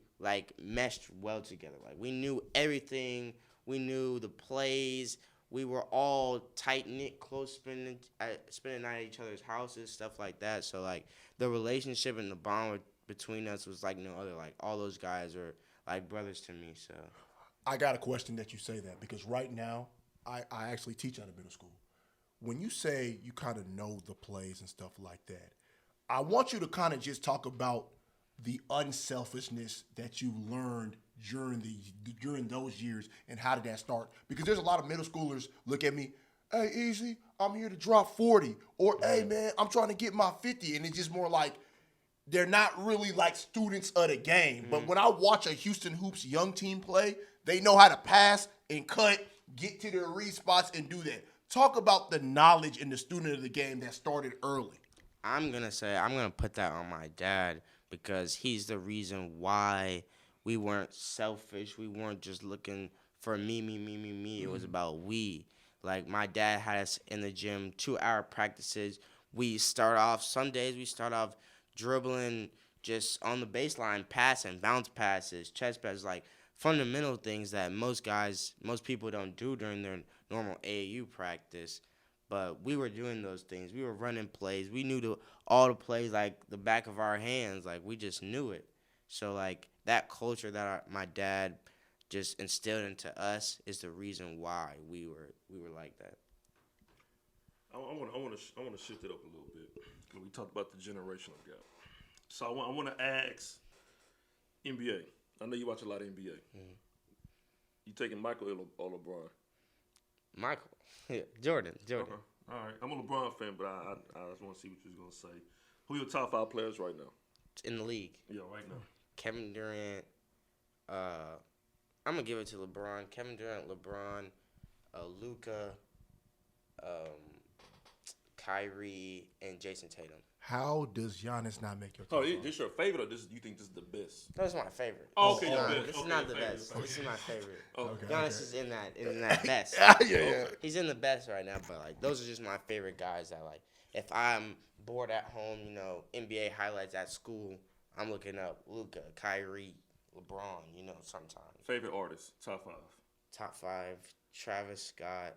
meshed well together. We knew everything. We knew the plays. We were all tight knit, close, spending night at each other's houses, stuff like that. So the relationship and the bond between us was like no other. All those guys are like brothers to me. So I got a question that you say that, because right now I actually teach at a middle school. When you say you kind of know the plays and stuff like that, I want you to kind of just talk about the unselfishness that you learned during those years, and how did that start? Because there's a lot of middle schoolers look at me, hey, Easy, I'm here to drop 40, or hey, man, I'm trying to get my 50, and it's just more like they're not really students of the game. But when I watch a Houston Hoops young team play, they know how to pass and cut, get to their read spots, and do that. Talk about the knowledge and the student of the game that started early. I'm going to put that on my dad, because he's the reason why we weren't selfish. We weren't just looking for me. It was about we. My dad had us in the gym, 2-hour practices. Some days we start off dribbling just on the baseline, passing, bounce passes, chest passes, fundamental things that most people don't do during their normal AAU practice. But we were doing those things. We were running plays. We knew all the plays like the back of our hands. We just knew it. So that culture that my dad just instilled into us is the reason why we were like that. I want to shift it up a little bit, because we talked about the generational gap. So I want to ask NBA. I know you watch a lot of NBA. Mm-hmm. You taking Michael or LeBron? Michael. Yeah, Jordan. Okay. All right. I'm a LeBron fan, but I just want to see what you're going to say. Who are your top 5 players right now? In the league? Yeah, right now. Kevin Durant. I'm going to give it to LeBron. Kevin Durant, LeBron, Luka, Kyrie, and Jason Tatum. How does Giannis not make your top 5? This your favorite, or you think this is the best? No, this is my favorite. Oh, okay, This is not the best. This is my favorite. Okay. Giannis is in that best. Yeah. He's in the best right now, but those are just my favorite guys that if I'm bored at home, NBA highlights at school, I'm looking up Luka, Kyrie, LeBron, sometimes. Favorite artists, top 5. Top 5, Travis Scott,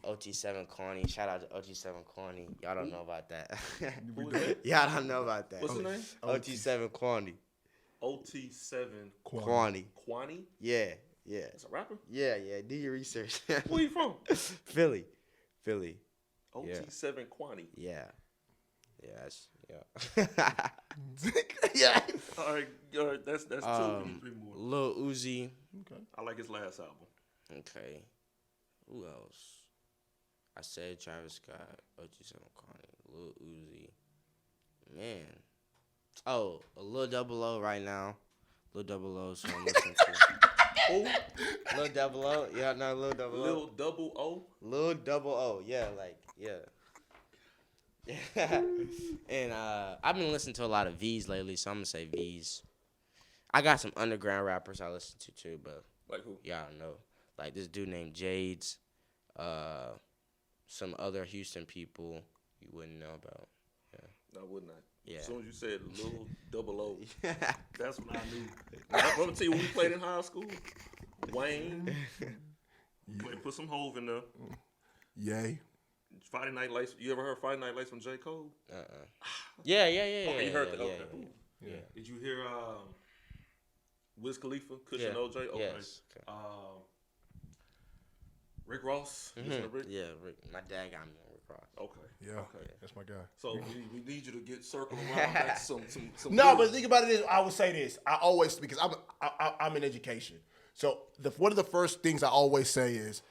OT7 Kwani. Shout out to OT7 Kwani. Y'all don't know about that. Y'all don't know about that. What's the name? OT7 Kwani. OT7 Kwani. Kwani? Yeah. That's a rapper? Yeah. Do your research. Where you from? Philly. OT7 Kwani. Yeah. Yeah. Yeah. All right. That's 2. Give me 3 more. Lil Uzi. Okay. I like his last album. Okay. Who else? I said Travis Scott, OT7 Kwani, Lil Uzi. Man. Oh, a Lil Double O right now. Lil Double O, so I'm listening to. Who? Lil Double O. Yeah, no, Lil Double O. Lil Double O? Lil Double O. Yeah, yeah. And I've been listening to a lot of V's lately, so I'm going to say V's. I got some underground rappers I listen to too, but. Like who? Yeah, I don't know. This dude named Jades. Some other Houston people you wouldn't know about. I would not. Yeah. As soon as you said Lil Double O, that's when I knew. I'm gonna tell you when we played in high school. Wayne, put some Hove in there. Yay. Friday Night Lights. You ever heard Friday Night Lights from J. Cole? Yeah. Okay, you heard that. Okay. Yeah. Did you hear Wiz Khalifa, Cushion Yeah. OJ? Okay. Yes. Okay. Rick Ross. Listen to Rick? Yeah, Rick. My dad got me on Rick Ross. Okay. Yeah. Okay. That's my guy. So we need you to get circled around back to some. No, but think about it is, I would say this. I always, because I'm in education. So one of the first things I always say is,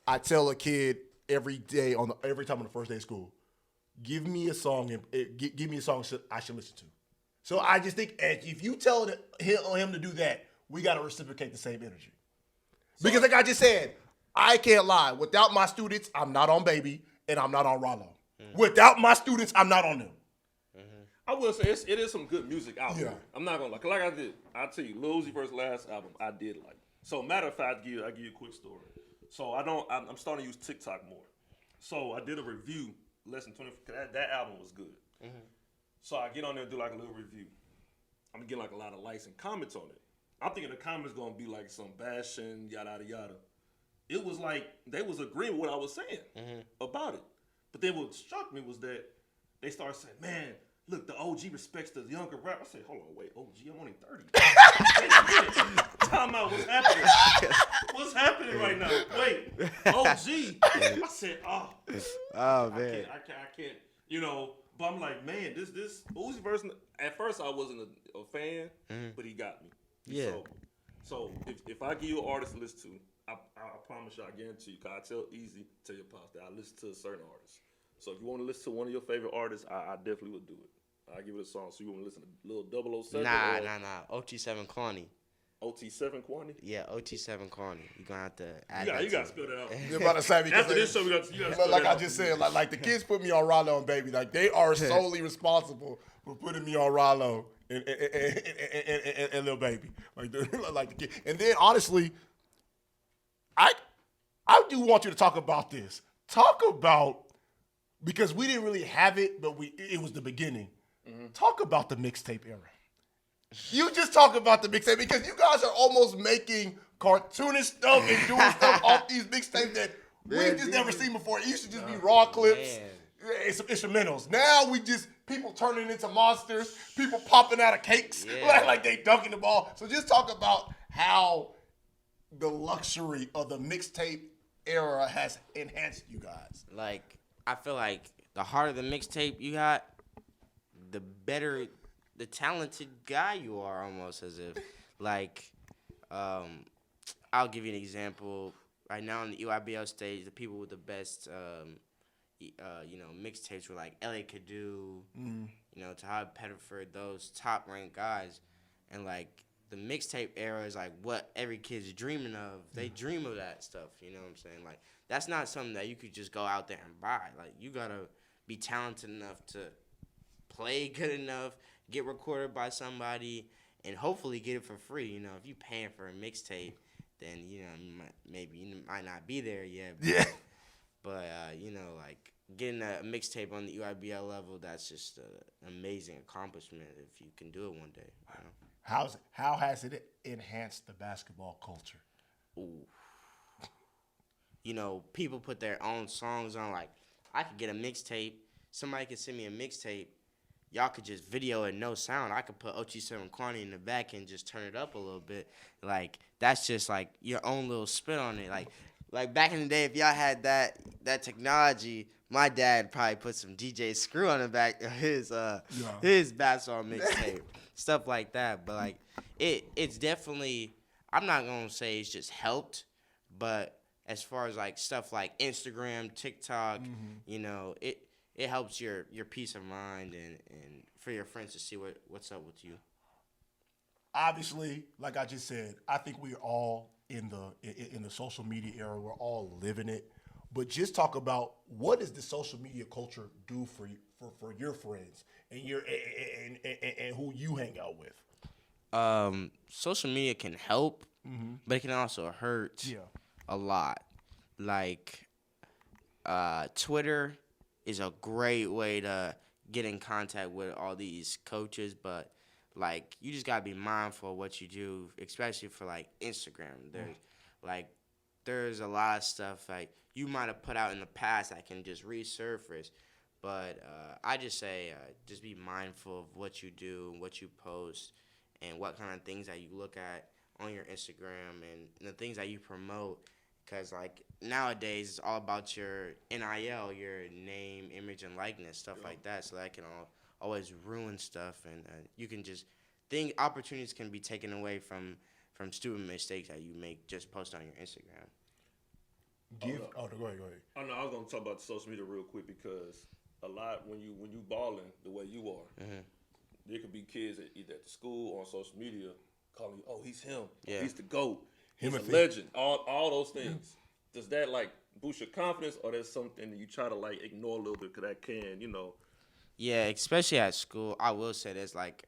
I tell a kid every time on the first day of school, give me a song give me a song I should listen to. So I just think if you tell him to do that, we got to reciprocate the same energy. Because like I just said, I can't lie. Without my students, I'm not on Baby and I'm not on Rollo. Without my students, I'm not on them. I will say it is some good music out Yeah. there. I'm not gonna like I did. I'll tell you, Lil Uzi Vert's last album, I did like. So matter of fact, I'll give you a quick story. So I'm starting to use TikTok more. So I did a review less than 20. That album was good. So I get on there and do like a little review. I'm getting like a lot of likes and comments on it. I'm thinking the comments gonna be like some bashing, yada yada yada. It was like they was agreeing with what I was saying about it. But then what struck me was that they started saying, "Man, look, the OG respects the younger rapper." I said, "Hold on, wait, OG, I'm only 30." Time out, what's happening? What's happening right now? Wait, OG. I said, Oh man. I can't. You know, but I'm like, man, this Uzi verse. At first, I wasn't a fan, but he got me. Yeah. So if I give you an artist to listen to, I promise you, I guarantee you, 'cause I tell your pops that I listen to a certain artist. So if you want to listen to one of your favorite artists, I definitely would do it. I give it a song. So you want to listen to Lil 007? Nah. OT7 Kwani. OT7 Kwani? Yeah, OT7 Kwani. You're gonna have to add You got to spell that out. You're about to say, because After this show, you got to spell like that I out. just said, like the kids put me on Rollo and Baby. Like they are solely responsible for putting me on Rollo and Lil Baby. Like the kid. And then honestly, I do want you to talk about this. Talk about, because we didn't really have it, but it was the beginning. Talk about the mixtape era. You just talk about the mixtape, because you guys are almost making cartoonish stuff and doing stuff off these mixtapes that we've just never seen before. It used to just be raw clips, instrumentals. Now people turning into monsters, people popping out of cakes like they dunking the ball. So just talk about how the luxury of the mixtape era has enhanced you guys. Like, I feel like the harder the mixtape you got, the better, the talented guy you are, almost, as if, like, I'll give you an example. Right now on the EYBL stage, the people with the best, mixtapes were like L.A. Kadu, Tahad Pettiford, those top-ranked guys. And, like, the mixtape era is, like, what every kid's dreaming of. They dream of that stuff, you know what I'm saying? Like, that's not something that you could just go out there and buy. Like, you got to be talented enough to play good enough, get recorded by somebody, and hopefully get it for free. You know, if you paying for a mixtape, then, you might not be there yet. But like, getting a mixtape on the EYBL level, that's just an amazing accomplishment if you can do it one day. You know? How has it enhanced the basketball culture? Ooh. People put their own songs on. Like, I could get a mixtape. Somebody could send me a mixtape. Y'all could just video it, no sound. I could put OT7 Kwani in the back and just turn it up a little bit. Like, that's just, like, your own little spin on it. Like back in the day, if y'all had that technology, my dad probably put some DJ Screw on the back of his basketball mixtape. Stuff like that. But, like, it's definitely, I'm not going to say it's just helped, but as far as, like, stuff like Instagram, TikTok, it helps your peace of mind and for your friends to see what's up with you. Obviously, like I just said, I think we're all in the social media era. We're all living it. But just talk about, what does the social media culture do for your friends and and who you hang out with? Social media can help, but it can also hurt a lot. Like, Twitter is a great way to get in contact with all these coaches, but like you just gotta be mindful of what you do, especially for like Instagram. There's a lot of stuff like you might have put out in the past that can just resurface. But I just say just be mindful of what you do, what you post, and what kind of things that you look at on your Instagram and the things that you promote. Because, like, nowadays it's all about your NIL, your name, image, and likeness, stuff like that. So that can always ruin stuff. And you can just think opportunities can be taken away from stupid mistakes that you make just post on your Instagram. Go ahead. I know I was gonna talk about social media real quick because a lot when you balling the way you are, there could be kids either at the school or on social media calling you, oh, he's him, he's the GOAT, he's a legend, all those things. Does that like boost your confidence, or that's something that you try to like ignore a little bit because that can, Yeah, especially at school, I will say this like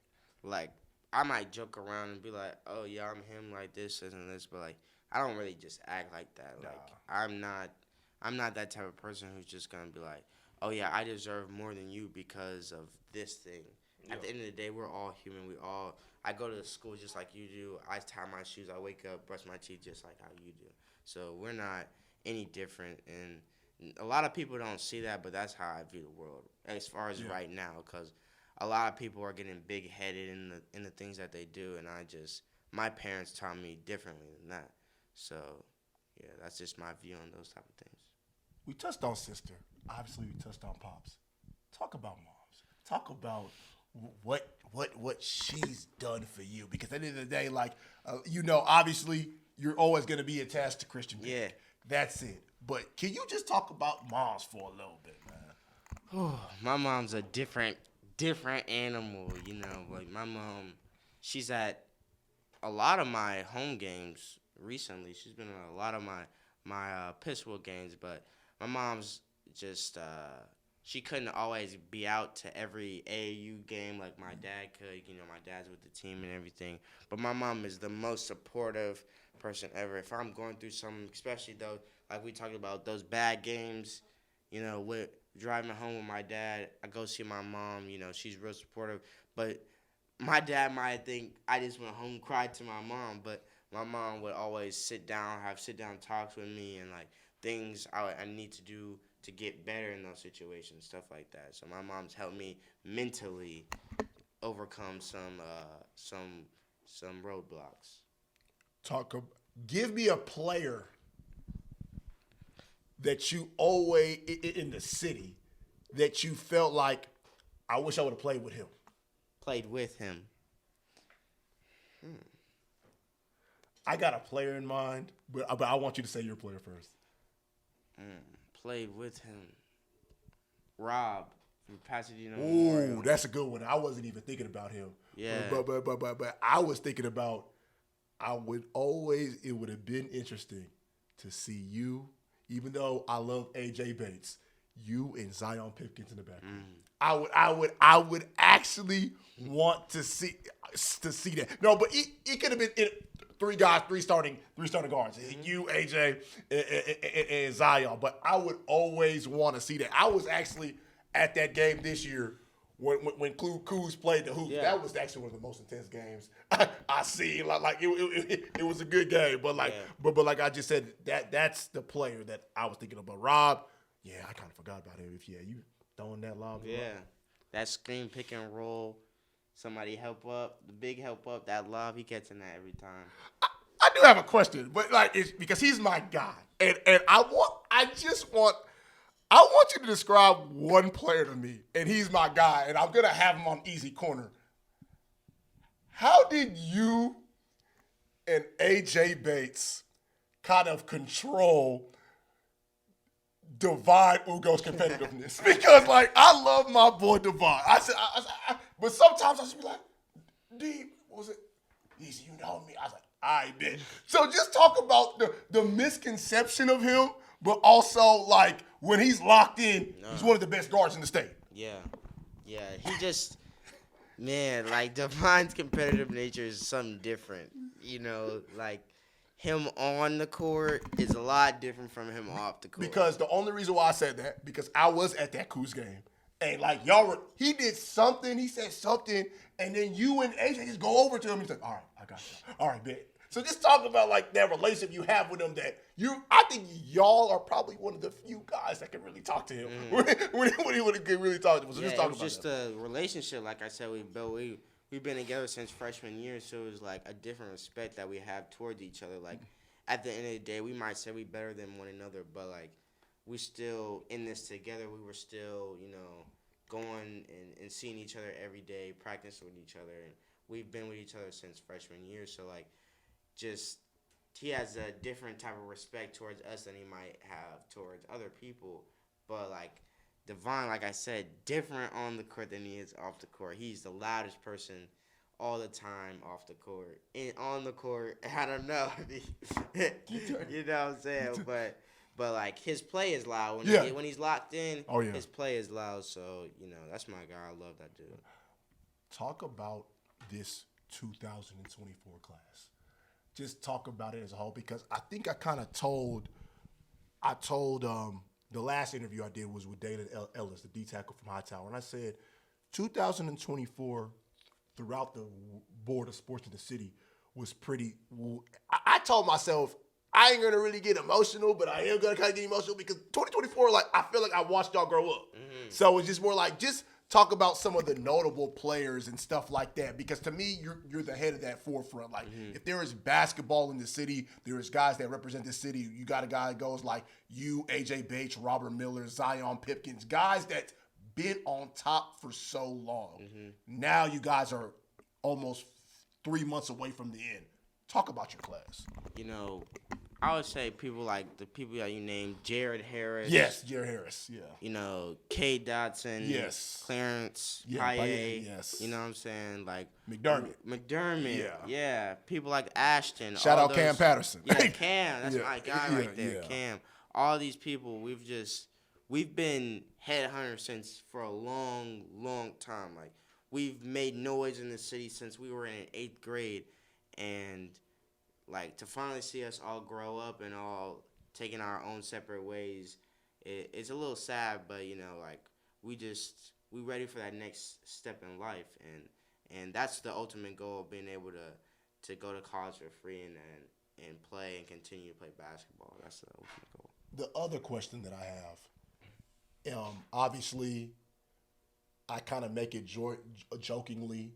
I might joke around and be like, oh yeah, I'm him, like this and this, but like I don't really just act like that. Like I'm not that type of person who's just gonna be like, oh yeah, I deserve more than you because of this thing. At the end of the day, we're all human. I go to school just like you do. I tie my shoes. I wake up, brush my teeth just like how you do. So we're not any different. And a lot of people don't see that, but that's how I view the world as far as right now. Because a lot of people are getting big-headed in the things that they do, and my parents taught me differently than that. So, yeah, that's just my view on those type of things. We touched on sister. Obviously, we touched on pops. Talk about moms. Talk about what she's done for you. Because at the end of the day, like, obviously, you're always going to be attached to Christian Begg. Yeah. That's it. But can you just talk about moms for a little bit, man? Oh, my mom's a different animal, Like, my mom, she's at a lot of my home games recently. She's been at a lot of my Pittsburgh games, but my mom's just she couldn't always be out to every AAU game like my dad could. My dad's with the team and everything. But my mom is the most supportive person ever. If I'm going through something, especially though, like we talked about those bad games, with driving home with my dad, I go see my mom. She's real supportive. But my dad might think I just went home and cried to my mom, but my mom would always have sit-down talks with me and, like, things I need to do to get better in those situations, stuff like that. So my mom's helped me mentally overcome some roadblocks. Give me a player that you always, in the city, that you felt like, I wish I would have played with him. Played with him. I got a player in mind, but I want you to say your player first. Played with him. Rob from Pasadena. Ooh, Memorial. That's a good one. I wasn't even thinking about him. Yeah. But I was thinking about, it would have been interesting to see you, even though I love AJ Bates, you and Zion Pipkins in the back. I would actually want to see that. No, but it could have been three starting guards. You, AJ, and Zion. But I would always want to see that. I was actually at that game this year when Kuz played the hoops. Yeah. That was actually one of the most intense games I seen. Like it was a good game. But but like I just said, that's the player that I was thinking about. Rob, yeah, I kind of forgot about him. You throwing that lob. Yeah, that screen pick and roll. Somebody help up, the big help up, that lob, he gets in that every time. I do have a question, but it's because he's my guy, and I want you to describe one player to me, and he's my guy, and I'm gonna have him on EasyCorner. How did you and AJ Bates kind of control Devon Ugo's competitiveness? Because I love my boy Devon. But sometimes I just be like, D, what was it? Easy, you know me. I was like, I bet. So just talk about the misconception of him, but also when he's locked in, he's one of the best guards in the state. Yeah. He just, man, Devon's competitive nature is something different. Him on the court is a lot different from him off the court. Because the only reason why I said that, because I was at that Kuz game, And like he did something, he said something, and then you and AJ just go over to him. He's like, all right, I got you. All right, man. So just talk about like that relationship you have with him. I think y'all are probably one of the few guys that can really talk to him when he would really talk to him. So just talk it was about just that. a relationship. Like I said, we built. We've been together since freshman year, so it was like a different respect that we have towards each other. Like at the end of the day, we might say we better than one another, but like we still in this together. We were still, going and seeing each other every day, practicing with each other, and we've been with each other since freshman year. So like, just he has a different type of respect towards us than he might have towards other people. But like Devon, like I said, different on the court than he is off the court. He's the loudest person all the time off the court. And on the court, I don't know. You know what I'm saying? But like his play is loud. When he's locked in, his play is loud. So, that's my guy. I love that dude. Talk about this 2024 class. Just talk about it as a whole, because I think I kind of told the last interview I did was with Dana Ellis, the D tackle from Hightower, and I said 2024 throughout the board of sports in the city was pretty. I told myself I ain't gonna really get emotional, but I am gonna kind of get emotional because 2024, like I feel like I watched y'all grow up, so it's just more like just talk about some of the notable players and stuff like that, because to me, you're the head of that forefront. Like, if there is basketball in the city, there is guys that represent the city. You got a guy that goes like you, AJ Bates, Robert Miller, Zion Pipkins, guys that been on top for so long. Now you guys are almost 3 months away from the end. Talk about your class. I would say people like the people that you named, Jared Harris. Yes, Jared Harris, yeah. K. Dotson. Yes. Clarence. Yeah, Paye. yes. You know what I'm saying? Like McDermott. Yeah. People like Ashton. Shout out Cam Patterson. Yeah, Cam. That's my guy right there, Cam. All these people, we've been headhunters for a long, long time. Like, we've made noise in the city since we were in 8th grade. And like, to finally see us all grow up and all taking our own separate ways, it's a little sad, but like we ready for that next step in life, and that's the ultimate goal of being able to go to college for free and play and continue to play basketball. That's the ultimate goal. The other question that I have, obviously, I kind of make it jokingly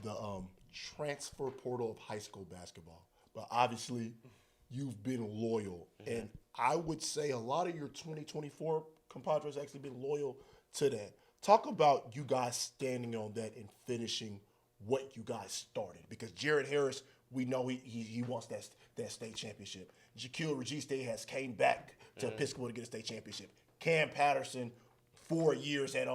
the transfer portal of high school basketball. But obviously, you've been loyal. And I would say a lot of your 2024 compadres actually been loyal to that. Talk about you guys standing on that and finishing what you guys started. Because Jared Harris, we know he wants that state championship. Jaquil Registe has came back to Episcopal to get a state championship. Cam Patterson, 4 years at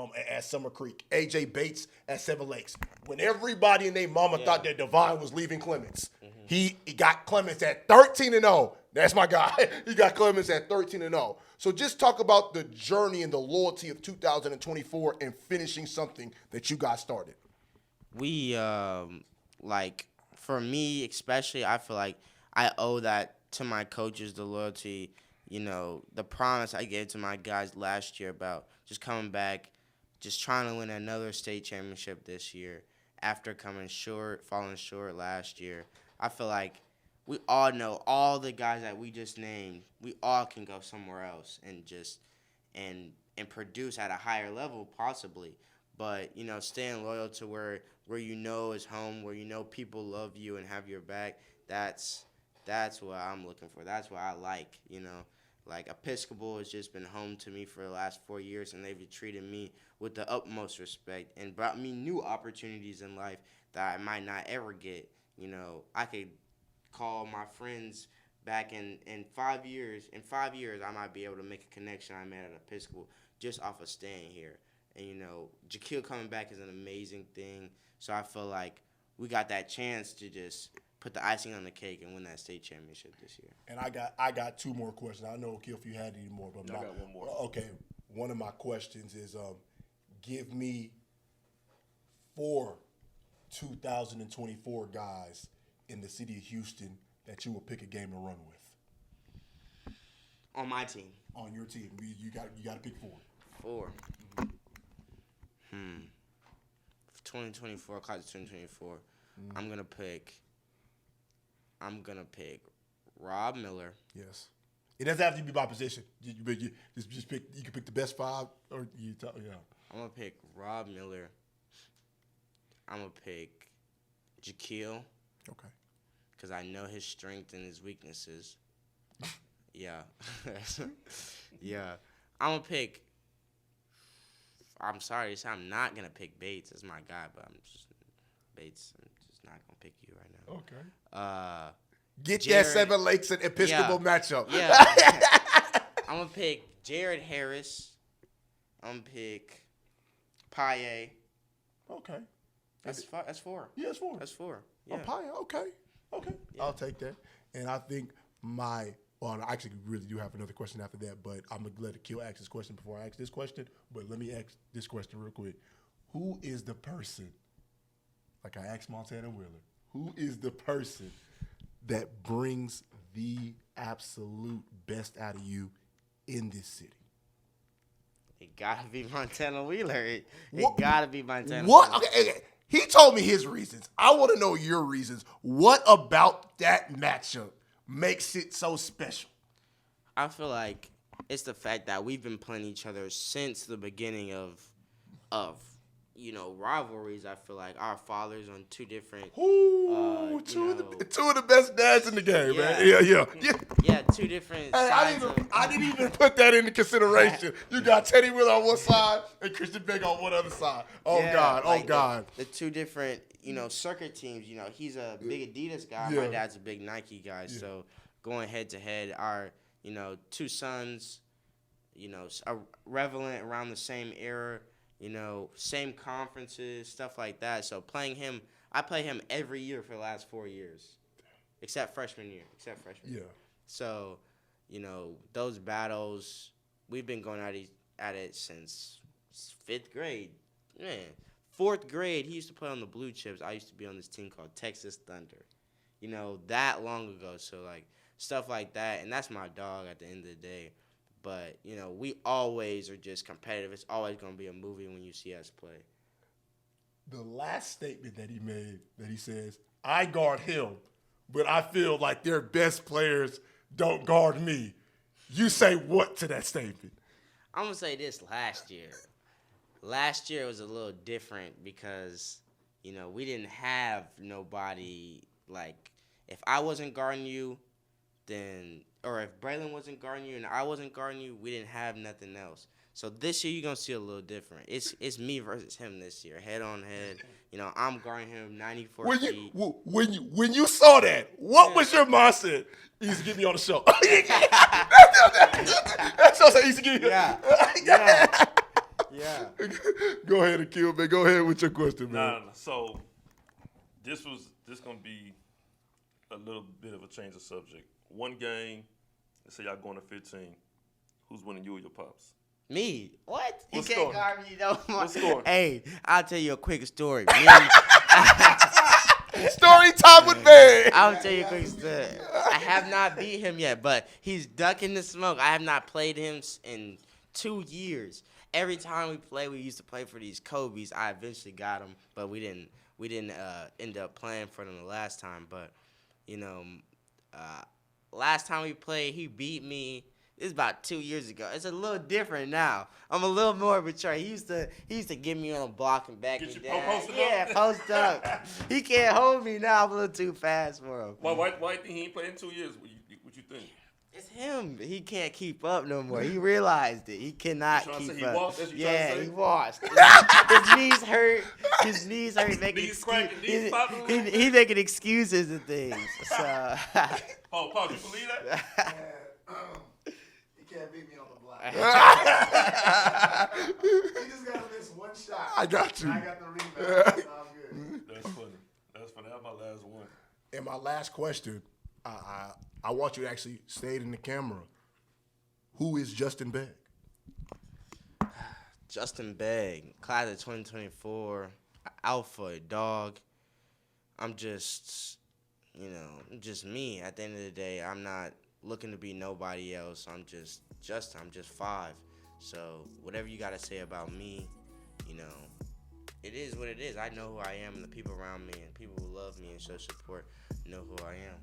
Summer Creek. AJ Bates at Seven Lakes. When everybody and their mama thought that Devon was leaving Clements, he got Clements at 13-0. That's my guy. He got Clements at 13-0. So just talk about the journey and the loyalty of 2024 and finishing something that you guys started. We for me especially, I feel like I owe that to my coaches, the loyalty. The promise I gave to my guys last year about just coming back, just trying to win another state championship this year after falling short last year. I feel like we all know all the guys that we just named, we all can go somewhere else and just and produce at a higher level possibly. But, staying loyal to where is home, where people love you and have your back, that's what I'm looking for. That's what I like, Like, Episcopal has just been home to me for the last 4 years, and they've treated me with the utmost respect and brought me new opportunities in life that I might not ever get. I could call my friends back in 5 years. In 5 years, I might be able to make a connection I made at Episcopal just off of staying here. And, Jaquil coming back is an amazing thing. So I feel like we got that chance to just put the icing on the cake and win that state championship this year. And I got 2 more questions. I know, Akil, if you had any more. But I got one more. Okay. One of my questions is give me 4 2024 guys in the city of Houston that you will pick a game to run with. On my team. On your team. You got to pick 4. 4. 2024, class of 2024. I'm gonna pick Rob Miller. Yes. It doesn't have to be by position. Just pick. You can pick the best 5, or yeah. I'm gonna pick Rob Miller. I'm gonna pick Jaquil. Okay. Because I know his strength and his weaknesses. Yeah. Yeah. I'm gonna pick. I'm sorry to say I'm not gonna pick Bates as my guy, but Bates. I'm just not gonna pick you right now. Okay. Get Jared, that Seven Lakes and Episcopal matchup. Yeah. I'm gonna pick Jared Harris. I'm gonna pick Paye. Okay. That's 4. Yeah, it's 4. That's 4. Yeah. Oh, Paye. Okay. Yeah. I'll take that. And I think I actually really do have another question after that, but I'm going to let Akil ask this question before I ask this question. But let me ask this question real quick. Who is the person, like I asked Montana Wheeler, who is the person that brings the absolute best out of you in this city? It gotta be Montana Wheeler. It What- gotta be Montana What? Wheeler. Okay. He told me his reasons. I want to know your reasons. What about that matchup makes it so special? I feel like it's the fact that we've been playing each other since the beginning of rivalries. I feel like our fathers on 2 different Two of the best dads in the game, man. Yeah. Yeah, 2 different sides I didn't even put that into consideration. You got Teddy Wheeler on one side and Christian Begg on one other side. Oh God. The 2 different, circuit teams. He's a big Adidas guy. Yeah. My dad's a big Nike guy. Yeah. So going head to head, our 2 sons, are relevant around the same era. Same conferences, stuff like that. So playing him, I play him every year for the last 4 years, except freshman year. Yeah. So, those battles, we've been going at it since 5th grade. Man, 4th grade, he used to play on the Blue Chips. I used to be on this team called Texas Thunder. That long ago. So, like, stuff like that. And that's my dog at the end of the day. But, we always are just competitive. It's always going to be a movie when you see us play. The last statement that he made, that he says, I guard him, but I feel like their best players don't guard me. You say what to that statement? I'm going to say this last year. Last year was a little different because, we didn't have nobody, like, if I wasn't guarding you, then, or if Braylon wasn't guarding you and I wasn't guarding you, we didn't have nothing else. So this year you're gonna see a little different. It's me versus him this year, head on head. I'm guarding him 94 feet. When you saw that, what was your mindset? Easy, get me on the show. That's what Easy, get me. Yeah. Go ahead, Akil, man. Go ahead with your question, man. Nah. So this gonna be a little bit of a change of subject. One game, let's say y'all going to 15. Who's winning, you or your pops? Me? What? What's You can't scoring? guard me no more. What's scoring? Hey, I'll tell you a quick story. Story time with me. I'll tell you a quick story. I have not beat him yet, but he's ducking the smoke. I have not played him in 2 years. Every time we used to play for these Kobe's. I eventually got him, but we didn't end up playing for them the last time. But last time we played, he beat me. This is about 2 years ago. It's a little different now. I'm a little more mature. He used to get me on a block and back me down. Posted up? Post up. He can't hold me now. I'm a little too fast for him. Why think he ain't played in 2 years? What you think? It's him. He can't keep up no more. He realized it. He cannot You trying to keep say he up. walked? That's what you trying to say? He washed. His knees hurt. Knees cracking, knees popping. He making excuses and things. So. Paul, you believe that? You can't beat me on the block. He just got to miss one shot. I got you. I got the rebound. It's all good. That's funny. That's my last one. And my last question, I want you to actually say it in the camera. Who is Justin Begg? Justin Begg, class of 2024, alpha, dog. I'm just me. At the end of the day, I'm not looking to be nobody else. I'm just 5. So whatever you got to say about me, you know, it is what it is. I know who I am, and the people around me and people who love me and show support know who I am.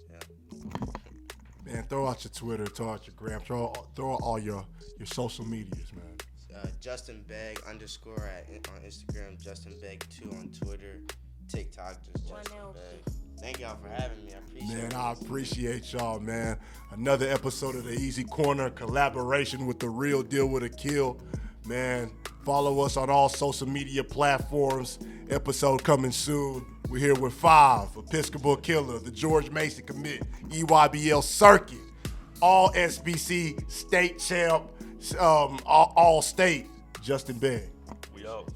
Yeah. Man, throw out your Twitter, throw out your Gram, throw out all your social medias, man. Justin Begg _ on Instagram, Justin Begg 2 on Twitter, TikTok, just Justin Begg. Thank y'all for having me. I appreciate it. Man, I appreciate y'all, man. Another episode of the Easy Corner, collaboration with The Real Deal with a Kill. Man, follow us on all social media platforms. Episode coming soon. We're here with 5, Episcopal Killer, the George Mason commit, EYBL circuit, all SBC state champ, all state, Justin Begg. We out.